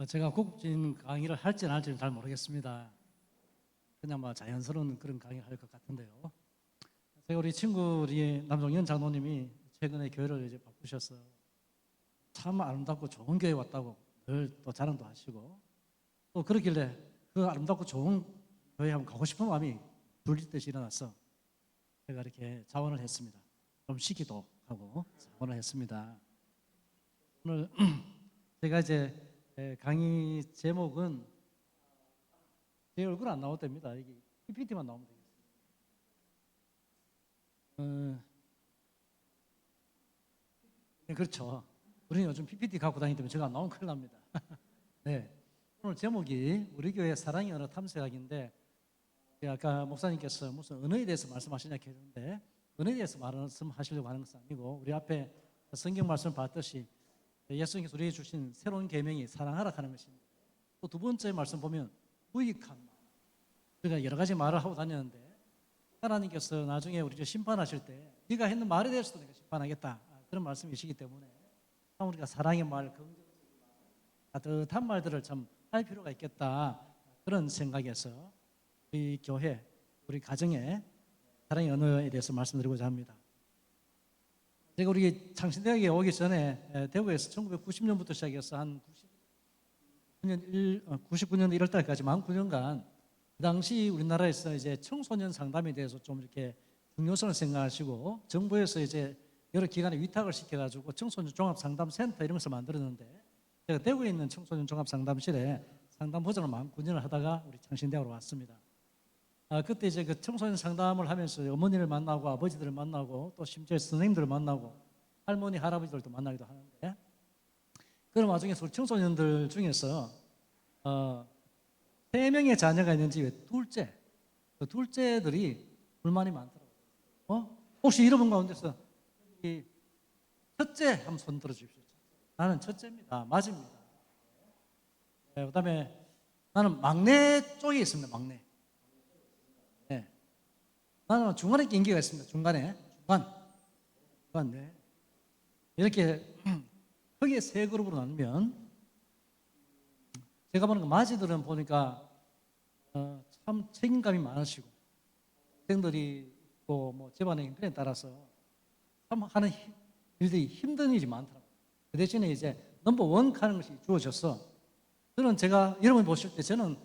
제가 고급진 강의를 할지는 안 할지는 잘 모르겠습니다. 그냥 뭐 자연스러운 그런 강의를 할 것 같은데요. 제가 우리 친구 우리 남종현 장로님이 최근에 교회를 이제 바꾸셔서 참 아름답고 좋은 교회 왔다고 늘 또 자랑도 하시고 또 그러길래 그 아름답고 좋은 교회 한번 가고 싶은 마음이 불릴 듯이 일어나서 제가 이렇게 자원을 했습니다. 좀 쉬기도 하고 자원을 했습니다. 오늘 제가 이제 강의 제목은 제 얼굴 안 나와도 됩니다. 여기 PPT만 나오면 되겠습니다. 네, 그렇죠. 우리는 요즘 PPT 갖고 다니기 때문에 제가 안 나오면 큰일 납니다. 네. 오늘 제목이 우리 교회 사랑의 언어 탐색학인데 아까 목사님께서 무슨 언어에 대해서 말씀하시냐 했는데 언어에 대해서 말씀하시려고 하는 것은 아니고 우리 앞에 성경 말씀을 봤듯이 예수님께서 우리에게 주신 새로운 계명이 사랑하라 하는 것입니다. 또 두 번째 말씀 보면 부익한 말. 우리가 여러 가지 말을 하고 다녔는데 하나님께서 나중에 우리를 심판하실 때 네가 했는 말에 대해서도 내가 심판하겠다 그런 말씀이시기 때문에 참 우리가 사랑의 말, 긍정적인 말, 따뜻한 말들을 참 할 필요가 있겠다 그런 생각에서 우리 교회, 우리 가정의 사랑의 언어에 대해서 말씀드리고자 합니다. 제가 우리 창신대학에 오기 전에 대구에서 1990년부터 시작해서 한 99년 1월 달까지 만 9년간 그 당시 우리나라에서 이제 청소년 상담에 대해서 좀 이렇게 중요성을 생각하시고 정부에서 이제 여러 기관에 위탁을 시켜가지고 청소년 종합상담센터 이런 것을 만들었는데 제가 대구에 있는 청소년 종합상담실에 상담 보장을 만 9년을 하다가 우리 창신대학으로 왔습니다. 그때 이제 그 청소년 상담을 하면서 어머니를 만나고 아버지들을 만나고 또 심지어 선생님들을 만나고 할머니, 할아버지들도 만나기도 하는데 그런 와중에서 우리 청소년들 중에서 3명의 자녀가 있는 집에 둘째, 그 둘째들이 불만이 많더라고요. 혹시 여러분 가운데서 이 첫째 한번 손 들어주십시오. 나는 첫째입니다. 맞습니다. 네, 그다음에 나는 막내 쪽에 있습니다. 막내. 네. 나는 중간에 인기가 있습니다. 중간. 네. 이렇게 크게 세 그룹으로 나누면 제가 보는 그 마지들은 보니까 참 책임감이 많으시고 학생들이 있고 뭐 집안의 형편에 따라서 참 하는 일들이 힘든 일이 많더라고요. 그 대신에 이제 넘버원 하는 것이 주어져서 저는 제가 여러분이 보실 때 저는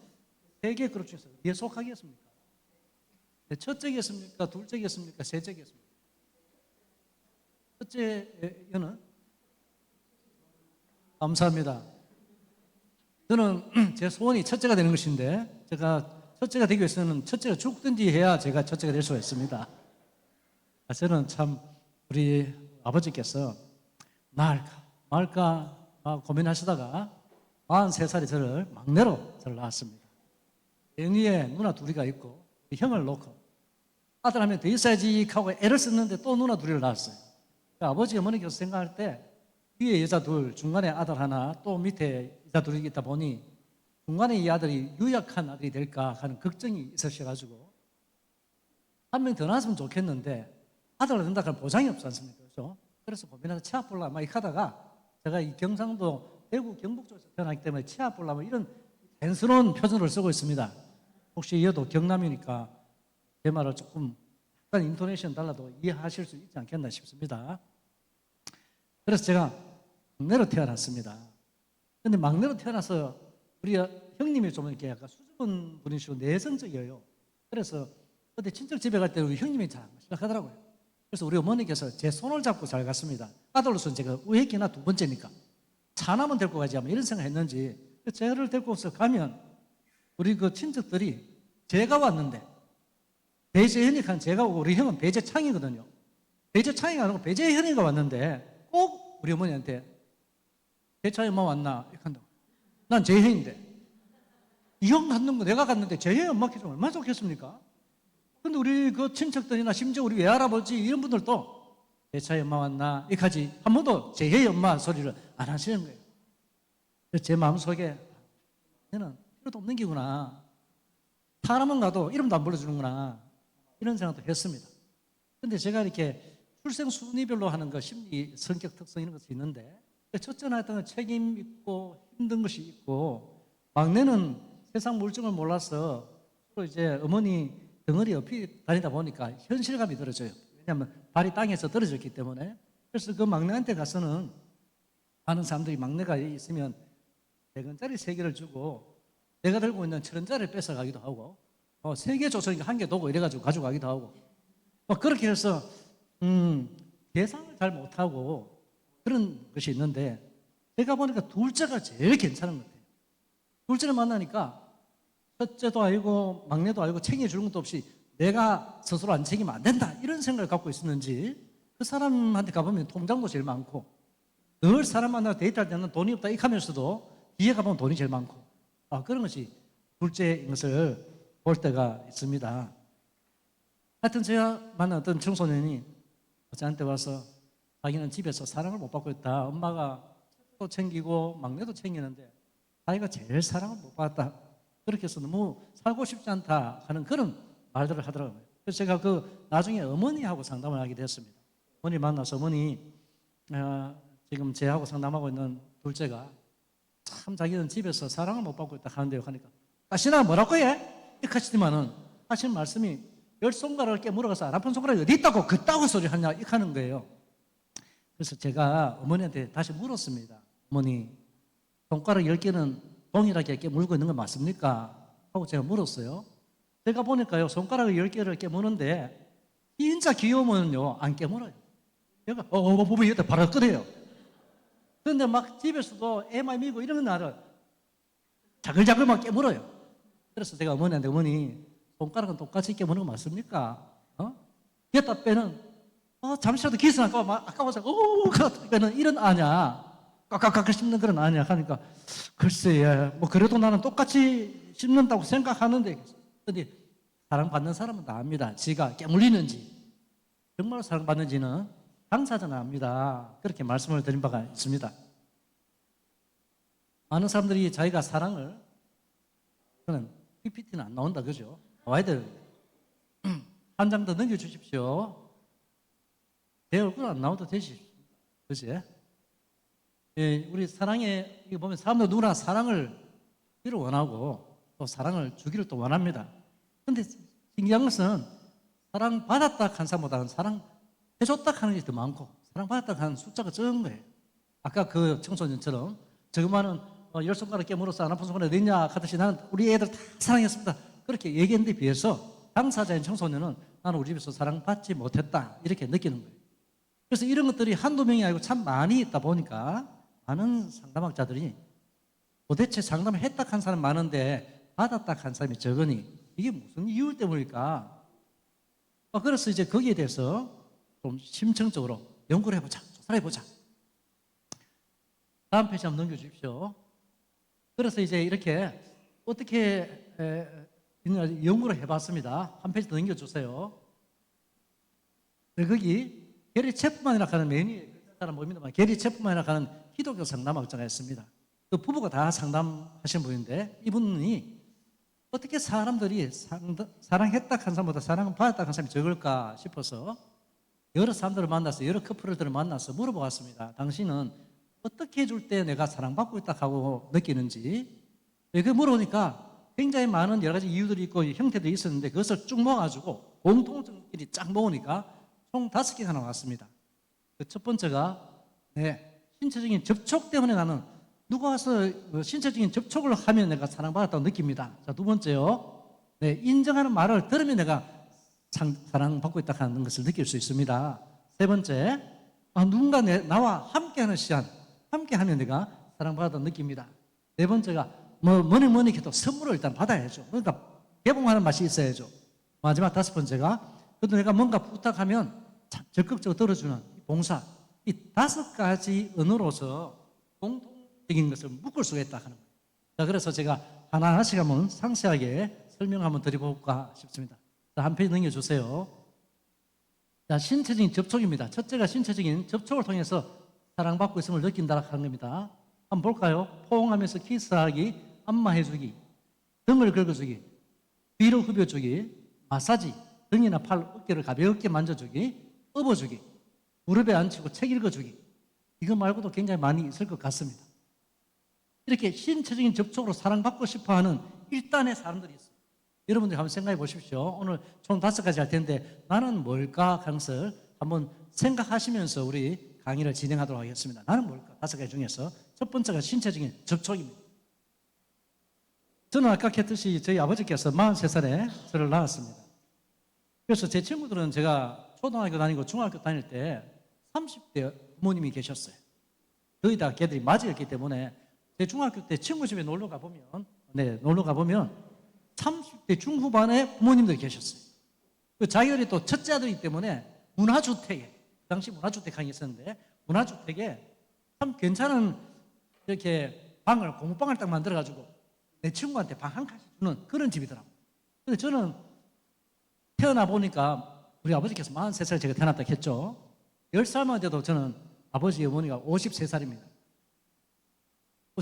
세 개의 그룹 중에서 어디에 속하겠습니까? 첫째겠습니까? 둘째겠습니까? 셋째겠습니까? 첫째는 감사합니다. 저는 제 소원이 첫째가 되는 것인데 제가 첫째가 되기 위해서는 첫째가 죽든지 해야 제가 첫째가 될 수가 있습니다. 저는 참 우리 아버지께서 나을까 말까 고민하시다가 43살에 저를 막내로 낳았습니다. 영희에 누나 둘이가 있고 형을 놓고 아들 하면 더 있어야지 하고 애를 썼는데 또 누나 둘이를 낳았어요. 아버지 어머니께서 생각할 때 위에 여자 둘, 중간에 아들 하나, 또 밑에 여자 둘이 있다 보니 중간에 이 아들이 유약한 아들이 될까 하는 걱정이 있으셔가지고 한 명 더 낳았으면 좋겠는데 아들을 낳는다 그러면 보장이 없지 않습니까? 그렇죠? 그래서 고민하다 치아 볼라 막 이렇게 하다가 제가 이 경상도 대구 경북 쪽에서 태어나기 때문에 치아 볼라 뭐 이런 자연스러운 표준어를 쓰고 있습니다. 혹시 이어도 경남이니까 제 말을 조금 약간 인토네이션 달라도 이해하실 수 있지 않겠나 싶습니다. 그래서 제가 막내로 태어났습니다. 근데 막내로 태어나서 우리 형님이 좀 이렇게 약간 수줍은 분이시고 내성적이에요. 그래서 그때 친척 집에 갈 때 우리 형님이 잘 시작하더라고요. 그래서 우리 어머니께서 제 손을 잡고 잘 갔습니다. 아들로서는 제가 우애기나 두 번째니까 차나만 데리고 가지 아마 이런 생각 했는지 저를 데리고서 가면 우리 그 친척들이 제가 왔는데 배재현이가 제가 오고 우리 형은 배재창이거든요. 배재창이가 아니고 배재현이가 왔는데 꼭 우리 어머니한테 배창이 엄마 왔나? 이렇게 한다고. 난 재현인데 이 형 갔는 거 내가 갔는데 재현이 엄마 키우면 얼마나 좋겠습니까? 근데 우리 그 친척들이나 심지어 우리 외할아버지 이런 분들도 배차이 엄마 왔나? 이까지 한 번도 재현이 엄마 소리를 안 하시는 거예요. 그래서 제 마음속에 얘는 필요도 없는 기구나. 사람은 가도 이름도 안 불러주는구나. 이런 생각도 했습니다. 근데 제가 이렇게 출생 순위별로 하는 거 심리 성격 특성 이런 것이 있는데 첫째는 하여튼 책임 있고 힘든 것이 있고, 막내는 세상 물정을 몰라서 또 이제 어머니 덩어리 옆에 다니다 보니까 현실감이 들어져요. 왜냐하면 발이 땅에서 떨어졌기 때문에. 그래서 그 막내한테 가서는 많은 사람들이 막내가 있으면 100원짜리 3개를 주고 내가 들고 있는 1000원짜리를 뺏어가기도 하고, 3개 줬으니까 1개 두고 이래가지고 가져가기도 하고, 그렇게 해서 계산을 잘 못하고 그런 것이 있는데, 제가 보니까 둘째가 제일 괜찮은 것 같아요. 둘째를 만나니까 첫째도 알고 막내도 알고 챙겨주는 것도 없이 내가 스스로 안 챙기면 안 된다, 이런 생각을 갖고 있었는지 그 사람한테 가보면 통장도 제일 많고, 늘 사람 만나서 데이트할 때는 돈이 없다 이하면서도 뒤에 가보면 돈이 제일 많고, 그런 것이 둘째인 것을 볼 때가 있습니다. 하여튼 제가 만난 어떤 청소년이 저한테 와서 자기는 집에서 사랑을 못 받고 있다. 엄마가 또 챙기고 막내도 챙기는데 자기가 제일 사랑을 못 받았다. 그렇게 해서 너무 살고 싶지 않다 하는 그런 말들을 하더라고요. 그래서 제가 그 나중에 어머니하고 상담을 하게 됐습니다. 어머니 만나서, 어머니 지금 제하고 상담하고 있는 둘째가 참 자기는 집에서 사랑을 못 받고 있다 하는데요 하니까, 가시나 뭐라고 해? 이렇게 하시더만은 하신 말씀이 10손가락을 깨물어가서 안 아픈 손가락이 어디 있다고 그따구 소리 하냐 이렇게 하는 거예요. 그래서 제가 어머니한테 다시 물었습니다. 어머니, 손가락 10개는 동일하게 깨물고 있는 거 맞습니까? 하고 제가 물었어요. 제가 보니까요, 손가락 10개를 깨무는데 진짜 귀여우면요 안 깨물어요. 얘가 보면 이때 바로 끄래요. 그런데 막 집에서도 애 많이 미고 이런 날을 자글자글 막 깨물어요. 그래서 제가 어머니한테, 어머니, 손가락은 똑같이 깨무는 거 맞습니까? 됐다 빼는 잠시라도 기스 아까워서 빼는 이런 아냐, 깍깍깍 씹는 그런 아냐 하니까, 글쎄, 뭐 그래도 나는 똑같이 씹는다고 생각하는데, 근데 사랑받는 사람은 다 압니다. 지가 깨물리는지 정말 사랑받는지는 당사자는 압니다. 그렇게 말씀을 드린 바가 있습니다. 많은 사람들이 자기가 사랑을, 저는 PPT는 안 나온다 그죠? 와야 되는데 한 장 더 넘겨주십시오. 제 얼굴 안 나와도 되지, 그지? 예, 우리 사랑에, 이거 보면 사람들 누구나 사랑을 주기를 원하고 또 사랑을 주기를 또 원합니다. 근데 신기한 것은 사랑받았다 한 사람보다는 사랑해줬다 하는 게 더 많고, 사랑받았다 하는 숫자가 적은 거예요. 아까 그 청소년처럼 저거만은 10손가락 깨물어서 안 아픈 손가락 어디 있냐 하듯이 나는 우리 애들 다 사랑했습니다, 그렇게 얘기했는데 비해서 당사자인 청소년은 나는 우리 집에서 사랑받지 못했다, 이렇게 느끼는 거예요. 그래서 이런 것들이 한두 명이 아니고 참 많이 있다 보니까 많은 상담학자들이 도대체 상담을 했다 한 사람 많은데 받았다 한 사람이 적으니 이게 무슨 이유 때문일까? 그래서 이제 거기에 대해서 좀 심층적으로 연구를 해보자, 조사를 해보자. 다음 페이지 한번 넘겨주십시오. 그래서 이제 이렇게 어떻게 연구를 해봤습니다. 한 페이지 더 넘겨주세요. 거기 게리 체프만이라 하는 메인이 사람 모입니다만, 게리 체프만이라 하는 기독교 상담학자가 있습니다. 그 부부가 다 상담하신 분인데, 이분이 어떻게 사람들이 사랑했다 한 사람보다 사랑받았다 한 사람이 적을까 싶어서 여러 사람들을 만나서, 여러 커플들을 만나서 물어보았습니다. 당신은 어떻게 해줄 때 내가 사랑받고 있다 하고 느끼는지. 그 물어보니까 굉장히 많은 여러 가지 이유들이 있고 형태들이 있었는데, 그것을 쭉 모아가지고 공통점끼리 쫙 모으니까 총 5개가 나왔습니다. 그 첫 번째가, 신체적인 접촉 때문에 나는 누가 와서 신체적인 접촉을 하면 내가 사랑받았다고 느낍니다. 자, 두 번째요, 인정하는 말을 들으면 내가 사랑받고 있다 하는 것을 느낄 수 있습니다. 세 번째, 누군가 나와 함께하는 시간, 함께하면 내가 사랑받았다고 느낍니다. 네 번째가 뭐니 해도 선물을 일단 받아야죠. 그러니까 개봉하는 맛이 있어야죠. 마지막 5번째가, 그래도 내가 뭔가 부탁하면 적극적으로 들어주는 봉사. 이 5가지 언어로서 공통적인 것을 묶을 수가 있다 하는 거예요. 자, 그래서 제가 하나하나씩 한번 상세하게 설명 한번 드려볼까 싶습니다. 자, 한 페이지 넘겨주세요. 자, 신체적인 접촉입니다. 첫째가 신체적인 접촉을 통해서 사랑받고 있음을 느낀다 하는 겁니다. 한번 볼까요? 포옹하면서 키스하기, 안마해주기, 등을 긁어주기, 뒤로 후벼주기, 마사지, 등이나 팔, 어깨를 가볍게 만져주기, 업어주기, 무릎에 앉히고 책 읽어주기, 이거 말고도 굉장히 많이 있을 것 같습니다. 이렇게 신체적인 접촉으로 사랑받고 싶어하는 일단의 사람들이 있어요. 여러분들 한번 생각해 보십시오. 오늘 총 5가지 할 텐데 나는 뭘까 하는 것을 한번 생각하시면서 우리 강의를 진행하도록 하겠습니다. 나는 뭘까? 5가지 중에서 첫 번째가 신체적인 접촉입니다. 저는 아까 했듯이 저희 아버지께서 43살에 저를 낳았습니다. 그래서 제 친구들은 제가 초등학교 다니고 중학교 다닐 때 30대 부모님이 계셨어요. 거의 다 걔들이 맞이였기 때문에 제 중학교 때 친구 집에 놀러 가보면 30대 중후반의 부모님들이 계셨어요. 그 자기들이 또 첫째 아들이기 때문에 문화주택에, 그 당시 문화주택 강의 있었는데 문화주택에 참 괜찮은 이렇게 방을, 공부방을 딱 만들어가지고 내 친구한테 방 한 칸씩 주는 그런 집이더라고요. 근데 저는 태어나 보니까 우리 아버지께서 43살 제가 태어났다 했죠. 10살만 돼도 저는 아버지 어머니가 53살입니다.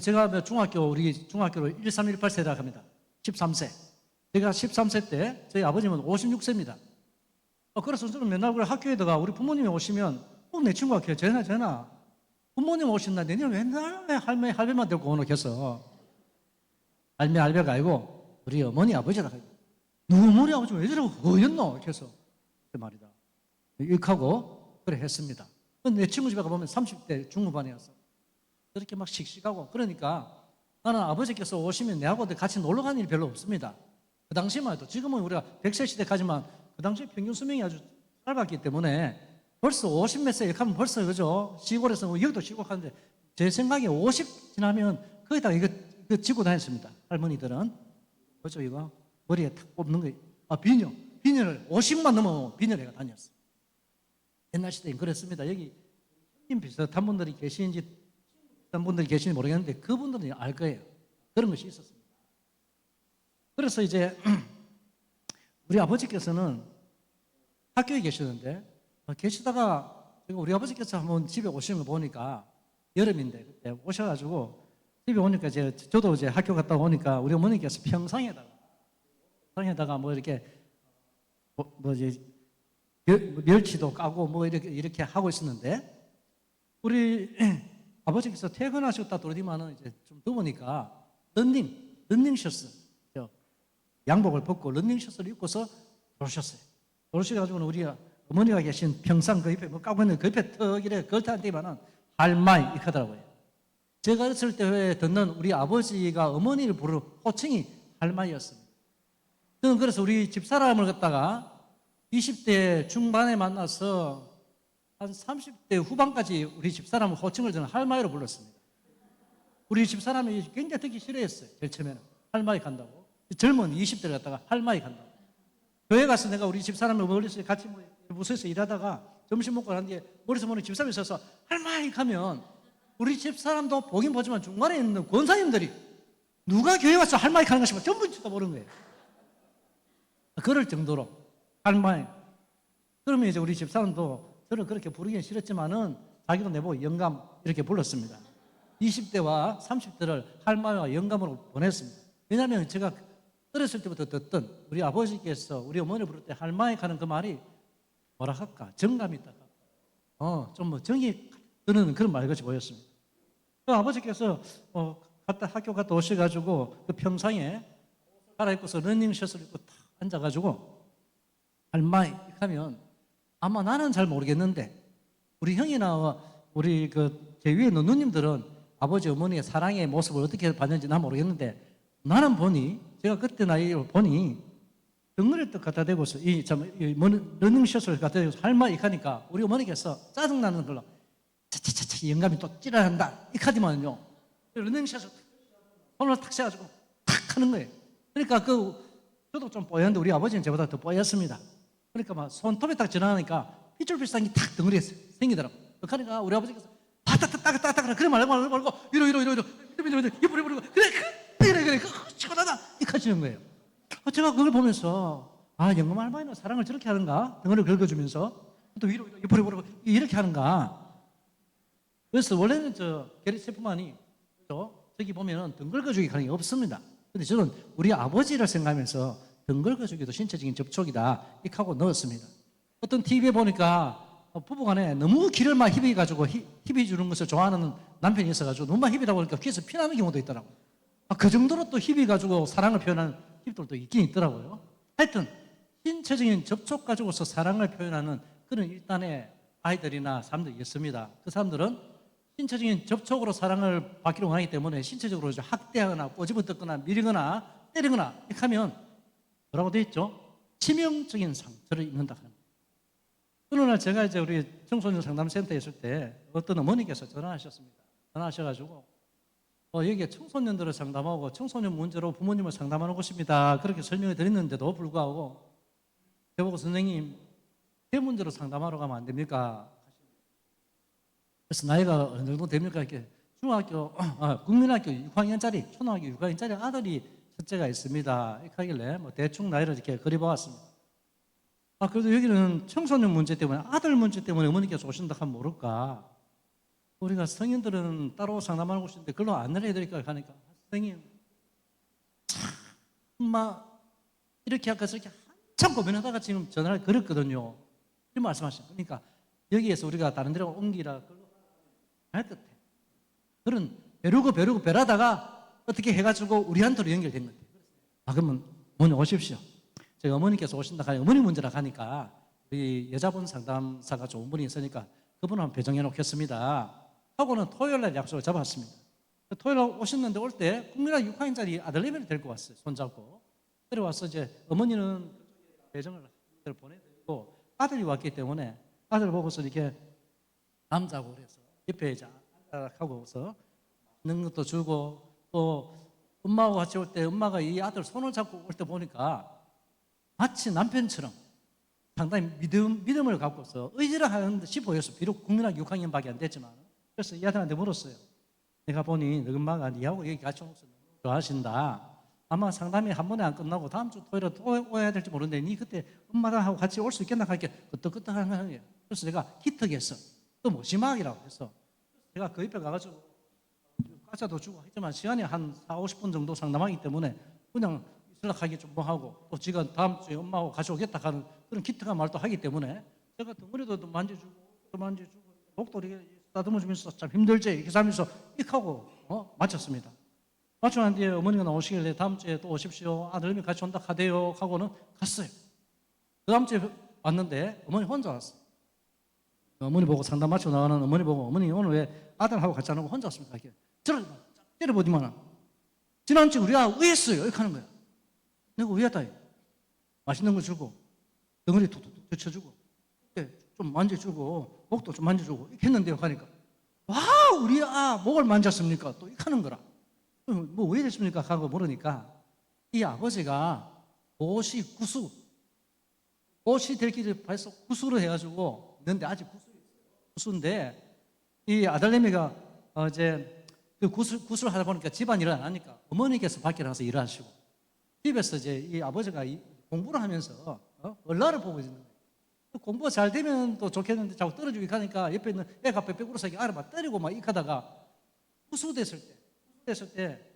제가 우리 중학교를 1318세라 합니다. 13세. 제가 13세 때 저희 아버님은 56세입니다. 그래서 저는 맨날 학교에다가 우리 부모님이 오시면 내 친구가 전화 부모님 오신다. 내년 맨날 할매만 데리고 오노 했어. 할배가 아니고 우리 어머니 아버지라. 누구 어머니 아버지 왜 저러고 허였노? 이렇게 해서 그 말이다. 이렇게 하고 그래 했습니다. 내 친구 집에 가보면 30대 중후반이었어. 그렇게 막 씩씩하고 그러니까 나는 아버지께서 오시면 내하고 같이 놀러 가는 일이 별로 없습니다. 그 당시만 해도 지금은 우리가 100세 시대까지만 그 당시 평균 수명이 아주 짧았기 때문에 벌써 50몇 세 이렇게 하면 벌써 그죠? 시골에서 여기도 시골하는데 제 생각에 50 지나면 거기다가 이거 짚고 다녔습니다. 할머니들은 그죠? 이거 머리에 탁 꼽는 거. 비녀를 50만 넘으면 비녀를 다녔어. 옛날 시대엔 그랬습니다. 여기 비슷한 분들이 계시는지 비슷한 분들이 계시는지 모르겠는데 그분들은 알 거예요. 그런 것이 있었습니다. 그래서 이제 우리 아버지께서는 학교에 계시는데 계시다가 우리 아버지께서 한번 집에 오시는 거 보니까 여름인데 그때 오셔가지고 집에 오니까 저도 이제 학교 갔다 오니까 우리 어머니께서 평상에다가 뭐 이렇게 멸치도 까고 뭐 이렇게 하고 있었는데 우리 아버지께서 퇴근하셨다 들어오더니만은 이제 좀 더우니까 런닝 셔츠 양복을 벗고 런닝 셔츠를 입고서 들어오셨어요. 들어오셔가지고는 우리 어머니가 계신 평상 그 옆에 뭐 까고 있는 그 옆에 턱 이래 걸터한테만은 할마이 이렇게 하더라고요. 제가 어렸을 때 듣는 우리 아버지가 어머니를 부르는 호칭이 할마이였습니다. 저는 그래서 우리 집사람을 갖다가 20대 중반에 만나서 한 30대 후반까지 우리 집사람을 호칭을 저는 할마이로 불렀습니다. 우리 집사람이 굉장히 듣기 싫어했어요. 제일 처음에는 할마이 간다고. 젊은 20대를 갖다가 할마이 간다고. 교회 가서 내가 우리 집사람을 멀리서 같이 무소에서 일하다가 점심 먹고 난 뒤에 머리에서 보는 집사람이 있어서 할마이 가면 우리 집사람도 보긴 보지만 중간에 있는 권사님들이 누가 교회 와서 할마이 가는 것이면 전부 쳐다보는 거예요. 그럴 정도로 할마이. 그러면 이제 우리 집사람도 저를 그렇게 부르기는 싫었지만은 자기도 내보고 영감 이렇게 불렀습니다. 20대와 30대를 할마이와 영감으로 보냈습니다. 왜냐하면 제가 어렸을 때부터 듣던 우리 아버지께서 우리 어머니를 부를 때 할마이 가는 그 말이 뭐라 할까? 정감이 있다. 좀 뭐 정이 드는 그런 말 같이 보였습니다. 그 아버지께서 학교 갔다 오셔가지고 그 평상에 갈아입고서 러닝 셔츠를 입고 탁 앉아가지고 할마이 하면 아마 나는 잘 모르겠는데 우리 형이나 우리 제 위에 있는 누님들은 아버지 어머니의 사랑의 모습을 어떻게 봤는지 난 모르겠는데 나는 보니 제가 그때 나이로 보니 덩어리 떡 갖다 대고서 러닝 셔츠를 갖다 대고서 할마이 하니까 우리 어머니께서 짜증나는 걸로 차차차차 영감이 또 찌라한다 이 카드만요 러닝 셔츠 손을 탁 세가지고 탁 하는 거예요. 그러니까 저도 좀 뽀였는데 우리 아버지는 저보다 더 뽀였습니다. 그러니까 막 손톱에 딱 지나가니까 핏줄비슷한 게 탁 덩어리에 생기더라고. 그러니까 우리 아버지께서 따따따따따따 그래 말고 이러 그래 치고나다 이렇게 하시는 거예요. 제가 그걸 보면서 영감 할머니는 사랑을 저렇게 하는가? 덩어리를 긁어주면서 또 위로 이렇게 하는가? 그래서 원래는 게리 세프만이 저기 보면은 등 긁어주기 하는 게 없습니다. 근데 저는 우리 아버지를 생각하면서 등 긁어주기도 신체적인 접촉이다 이렇게 하고 넣었습니다. 어떤 TV에 보니까 부부간에 너무 기를 막 희비가지고 희비 주는 것을 좋아하는 남편이 있어가지고 너무 막 희비다 보니까 귀에서 피나는 경우도 있더라고요. 그 정도로 또 희비가지고 사랑을 표현하는 희비들도 있긴 있더라고요. 하여튼 신체적인 접촉 가지고서 사랑을 표현하는 그런 일단의 아이들이나 사람들이 있습니다. 그 사람들은 신체적인 접촉으로 사랑을 받기로 원하기 때문에 신체적으로 학대하거나 꼬집어뜯거나 밀거나 때리거나 이렇게 하면 뭐라고 되어 있죠? 치명적인 상처를 입는다. 어느 날 제가 이제 우리 청소년 상담센터에 있을 때 어떤 어머니께서 전화하셨습니다. 전화하셔가지고 여기에 청소년들을 상담하고 청소년 문제로 부모님을 상담하는 곳입니다. 그렇게 설명을 드렸는데도 불구하고 저보고 선생님 제 문제로 상담하러 가면 안 됩니까? 그래서 나이가 어느 정도 됩니까? 이렇게 국민학교 6학년짜리, 초등학교 6학년짜리 아들이 첫째가 있습니다. 이렇게 하길래 뭐 대충 나이를 이렇게 그려보았습니다. 그래도 여기는 청소년 문제 때문에, 아들 문제 때문에 어머니께서 오신다 하면 모를까? 우리가 성인들은 따로 상담하는 곳인데 그걸로 안내를 해드릴까 하니까 선생님 참 이렇게 할까 저렇게 한참 고민하다가 지금 전화를 걸었거든요. 이런 말씀하시죠. 그러니까 여기에서 우리가 다른 데로 옮기라 할 듯해. 그런 벼르고 벼라다가 어떻게 해가지고 우리한테로 연결된 건데. 그러면 어머니 오십시오. 제가 어머니께서 오신다 하니 어머니 문제라 하니까 우리 여자분 상담사가 좋은 분이 있으니까 그분 한번 배정해 놓겠습니다. 하고는 토요일 날 약속을 잡았습니다. 토요일 날 오셨는데 올 때 국민학교 6학년짜리 아들내미를 데리고 왔어요. 손잡고. 데려와서 이제 어머니는 배정을 보내드리고 아들이 왔기 때문에 아들 보고서 이렇게 남자고 그래서 옆에 이제 하고서 먹는 것도 주고 또 엄마하고 같이 올 때 엄마가 이 아들 손을 잡고 올 때 보니까 마치 남편처럼 상당히 믿음을 갖고서 의지를 하는 듯이 보였어. 비록 국민학교 6학년밖에 안 됐지만. 그래서 이 아들한테 물었어요. 내가 보니 너 엄마가 니하고 여기 같이 오면서 좋아하신다. 아마 상담이 한 번에 안 끝나고 다음 주 토요일에 또 와야 될지 모르는데 니 그때 엄마랑 같이 올 수 있겠나 하니까 끄떡끄떡한 거예요. 그래서 내가 기특했어. 또 무심하기라고 해서 제가 그 옆에 가가지고 과자도 주고 했지만 시간이 한 40-50분 정도 상담하기 때문에 그냥 연락하기 좀 뭐하고 또 지가 다음 주에 엄마하고 같이 오겠다 하는 그런 기특한 말도 하기 때문에 제가 덩어리도 만져주고 또 만져주고 목도 이렇게 다듬어주면서 참 힘들지 이렇게 하면서 이렇게 하고 마쳤습니다. 마치고 난 뒤에 어머니가 나오시길래 다음 주에 또 오십시오. 아들님이 같이 온다 하대요 하고는 갔어요. 그 다음 주에 왔는데 어머니 혼자 왔어요. 어머니 보고 상담 마치고 나가는 어머니 보고 어머니 오늘 왜 아들하고 같이 안 오고 혼자 왔습니까? 이렇게 저를 때려보더만 지난주에 우리가 의했어요. 이렇게 하는 거야. 내가 의했다. 맛있는 거 주고 덩어리 툭툭툭 쳐주고 좀 만져주고 목도 좀 만져주고 이렇게 했는데요 하니까 와 우리 목을 만졌습니까? 또 이렇게 하는 거라. 뭐 왜 됐습니까? 하고 물으니까 이 아버지가 옷이 될 길을 벌써 구수로 해가지고 있는데 아직 구수인데 이 아들내미가 이제 그 구수를 하다 보니까 집안일을 안 하니까 어머니께서 밖에 나가서 일하시고 집에서 이제 이 아버지가 공부를 하면서 얼라를 보고 있는 거예요. 공부가 잘 되면 또 좋겠는데 자꾸 떨어지고 가니까 옆에 있는 애가 빽빽 울어서 알아 막 때리고 막 이렇게 하다가 구수됐을 때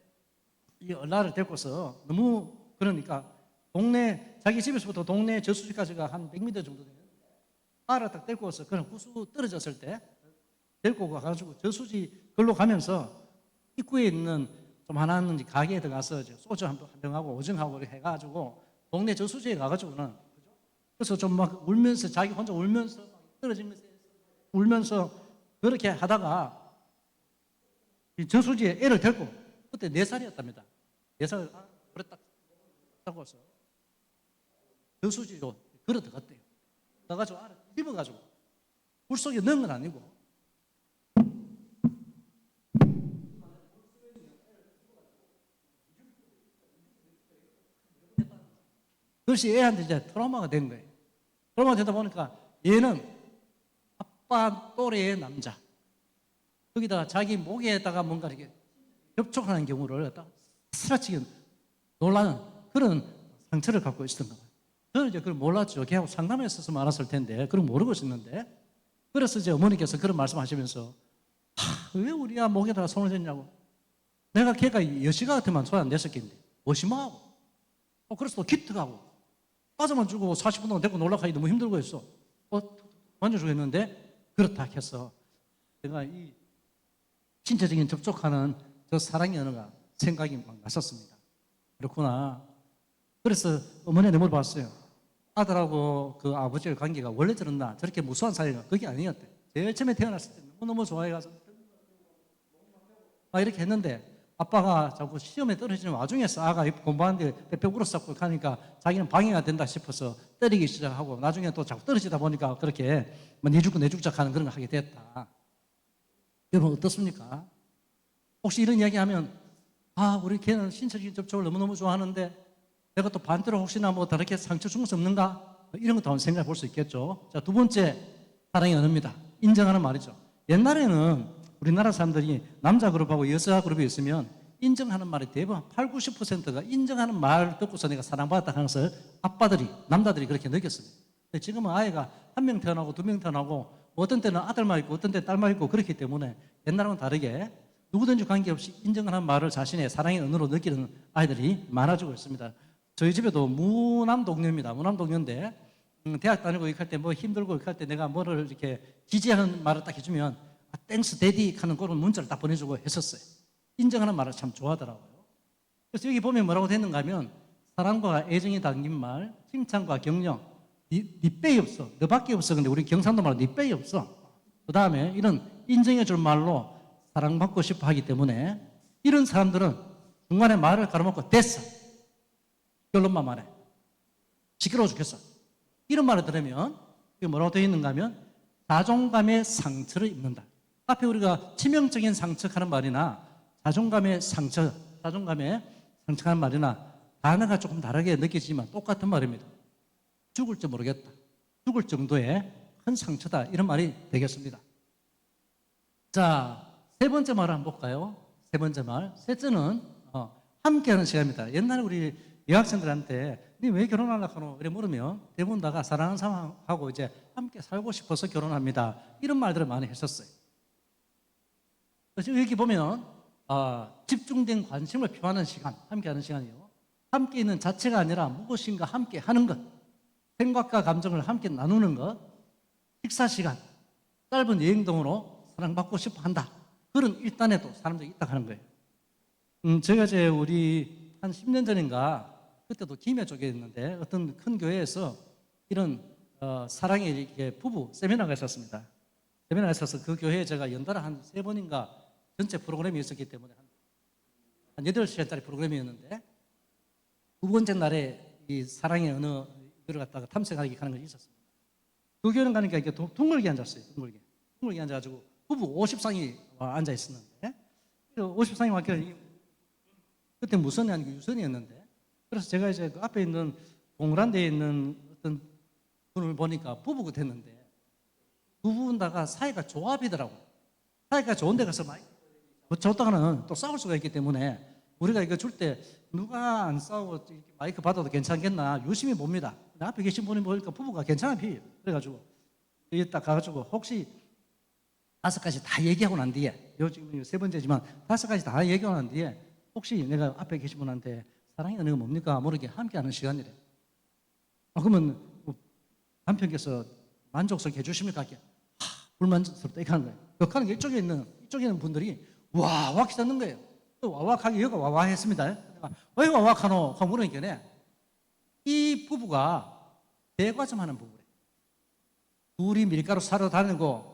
이 얼라를 데리고서 너무 그러니까 자기 집에서부터 동네 저수지까지가 한 100m 정도 되는데 알아 딱 데리고 와서 그냥 구수 떨어졌을 때 데리고 가가지고 저수지 걸로 가면서 입구에 있는 좀 하나는 가게에 들어가서 소주 한 병하고 오징어하고 이렇게 해가지고 동네 저수지에 가가지고는 그래서 좀 막 울면서 자기 혼자 울면서 떨어지면서 울면서 그렇게 하다가 이 저수지에 애를 데리고 그때 4살이었답니다. 4살 그래 딱 타고서 저수지로 걸어 들어갔대요. 나가지고 알을 집어가지고 물 속에 넣은 건 아니고 그것이 애한테 이제 트라우마가 된 거예요. 트라우마가 되다 보니까 얘는 아빠 또래의 남자 거기다가 자기 목에다가 뭔가 이렇게 접촉하는 경우를 스라치게 놀라는 그런 상처를 갖고 있었던 거예요. 저는 이제 그걸 몰랐죠. 걔하고 상담했었으면 알았을 텐데 그걸 모르고 있었는데 그래서 이제 어머니께서 그런 말씀하시면서 왜 우리 목에다가 손을 댔냐고. 내가 걔가 여시가 같으면 손 안 댔을 텐데 무심하고 그래서 또 기특하고 빠져만 주고 40분 동안 데리고 놀러가기 너무 힘들고 했어. 만져주고 했는데 그렇다 해서 제가 이 신체적인 접촉하는 저 사랑의 언어가 생각이 막 났었습니다. 그렇구나. 그래서 어머니한테 물어봤어요. 아들하고 그 아버지의 관계가 원래 저랬나? 저렇게 무수한 사이가 그게 아니었대. 제일 처음에 태어났을 때 너무너무 좋아해가서 막 이렇게 했는데 아빠가 자꾸 시험에 떨어지는 와중에서 아가 공부하는데 빽빽 울었었고 하니까 자기는 방해가 된다 싶어서 때리기 시작하고 나중에 또 자꾸 떨어지다 보니까 그렇게 내 죽고 내 죽자 하는 그런 거 하게 됐다. 여러분 어떻습니까? 혹시 이런 이야기 하면 우리 걔는 신체적인 접촉을 너무너무 좋아하는데 내가 또 반대로 혹시나 뭐 다르게 상처 준 수 없는가? 이런 것도 한번 생각해 볼 수 있겠죠. 자, 두 번째 사랑의 언어입니다. 인정하는 말이죠. 옛날에는 우리나라 사람들이 남자 그룹하고 여자 그룹이 있으면 인정하는 말이 대부분 8, 90%가 인정하는 말 듣고서 내가 사랑받았다 하는 것을 아빠들이, 남자들이 그렇게 느꼈습니다. 근데 지금은 아이가 한 명 태어나고 두 명 태어나고 어떤 때는 아들만 있고 어떤 때는 딸만 있고 그렇기 때문에 옛날하고는 다르게 누구든지 관계없이 인정하는 말을 자신의 사랑의 언어로 느끼는 아이들이 많아지고 있습니다. 저희 집에도 무남동녀입니다. 무남동녀인데 대학 다니고 이렇게 할 때 뭐 힘들고 이렇게 할 때 내가 뭐를 이렇게 지지하는 말을 딱 해주면 땡스 데디 하는 그런 문자를 딱 보내주고 했었어요. 인정하는 말을 참 좋아하더라고요. 그래서 여기 보면 뭐라고 됐는가 하면 사랑과 애정이 담긴 말, 칭찬과 격려, 니 빼이 없어. 너밖에 없어. 근데 우리 경상도 말로 니 빼이 없어. 그 다음에 이런 인정해 줄 말로 사랑받고 싶어 하기 때문에 이런 사람들은 중간에 말을 가로막고 됐어. 결론만 말해. 시끄러워 죽겠어. 이런 말을 들으면 이게 뭐라고 되어 있는가 하면 자존감의 상처를 입는다. 앞에 우리가 치명적인 상처하는 말이나 자존감의 상처하는 말이나 단어가 조금 다르게 느껴지지만 똑같은 말입니다. 죽을 줄 모르겠다. 죽을 정도의 큰 상처다. 이런 말이 되겠습니다. 자, 세 번째 말을 한번 볼까요? 세 번째 말. 셋째는 함께하는 시간입니다. 옛날에 우리 여학생들한테 니 왜 결혼하려고 하노? 이래 물으면 대부분 다가 사랑하는 사람하고 이제 함께 살고 싶어서 결혼합니다. 이런 말들을 많이 했었어요. 그래서 여기 보면 집중된 관심을 표하는 시간, 함께하는 시간이요. 함께 있는 자체가 아니라 무엇인가 함께 하는 것, 생각과 감정을 함께 나누는 것, 식사 시간, 짧은 여행 등으로 사랑받고 싶어 한다. 그런 일단에도 사람들이 있다 하는 거예요. 제가 이제 우리 한 10년 전인가 그때도 김해 쪽에 있는데 어떤 큰 교회에서 이런 사랑의 이렇게 부부 세미나가 있었습니다. 세미나가 있어서 그 교회에 제가 연달아 한 3번인가 전체 프로그램이 있었기 때문에 한 8시간짜리 프로그램이었는데 두 번째 날에 이 사랑의 언어 이걸 갖다가 탐색하기 하는 것이 있었습니다. 그 교회는 가니까 이렇게 둥글게 앉았어요. 둥글게 앉아가지고 부부 50상이 앉아 있었는데 50상이 왔길래 그때 무선이 아니고 유선이었는데 그래서 제가 이제 그 앞에 있는 동그란 데에 있는 어떤 분을 보니까 부부가 됐는데 두 분 다가 사이가 조합이더라고요. 사이가 좋은 데 가서 많이 저다가는 또 싸울 수가 있기 때문에 우리가 이거 줄 때 누가 안 싸우고 마이크 받아도 괜찮겠나 유심히 봅니다. 앞에 계신 분이 보니까 부부가 괜찮아 피. 그래가지고 여기 딱 가가지고 혹시 5가지 다 얘기하고 난 뒤에 지금 3번째지만 5가지 다 얘기하고 난 뒤에 혹시 내가 앞에 계신 분한테 사랑의 은혜가 뭡니까? 모르게 함께하는 시간이래. 그러면 남편께서 만족스럽게 해주십니까? 불만족스럽다 이렇게 하는 거예요. 욕하는 게 이쪽에 있는 분들이 와와 기다는 거예요. 또 와와하기 여기가 와와했습니다. 왜 와와하노? 하고 물으니까 이 부부가 대과점 하는 부부래. 둘이 밀가루 사러 다니고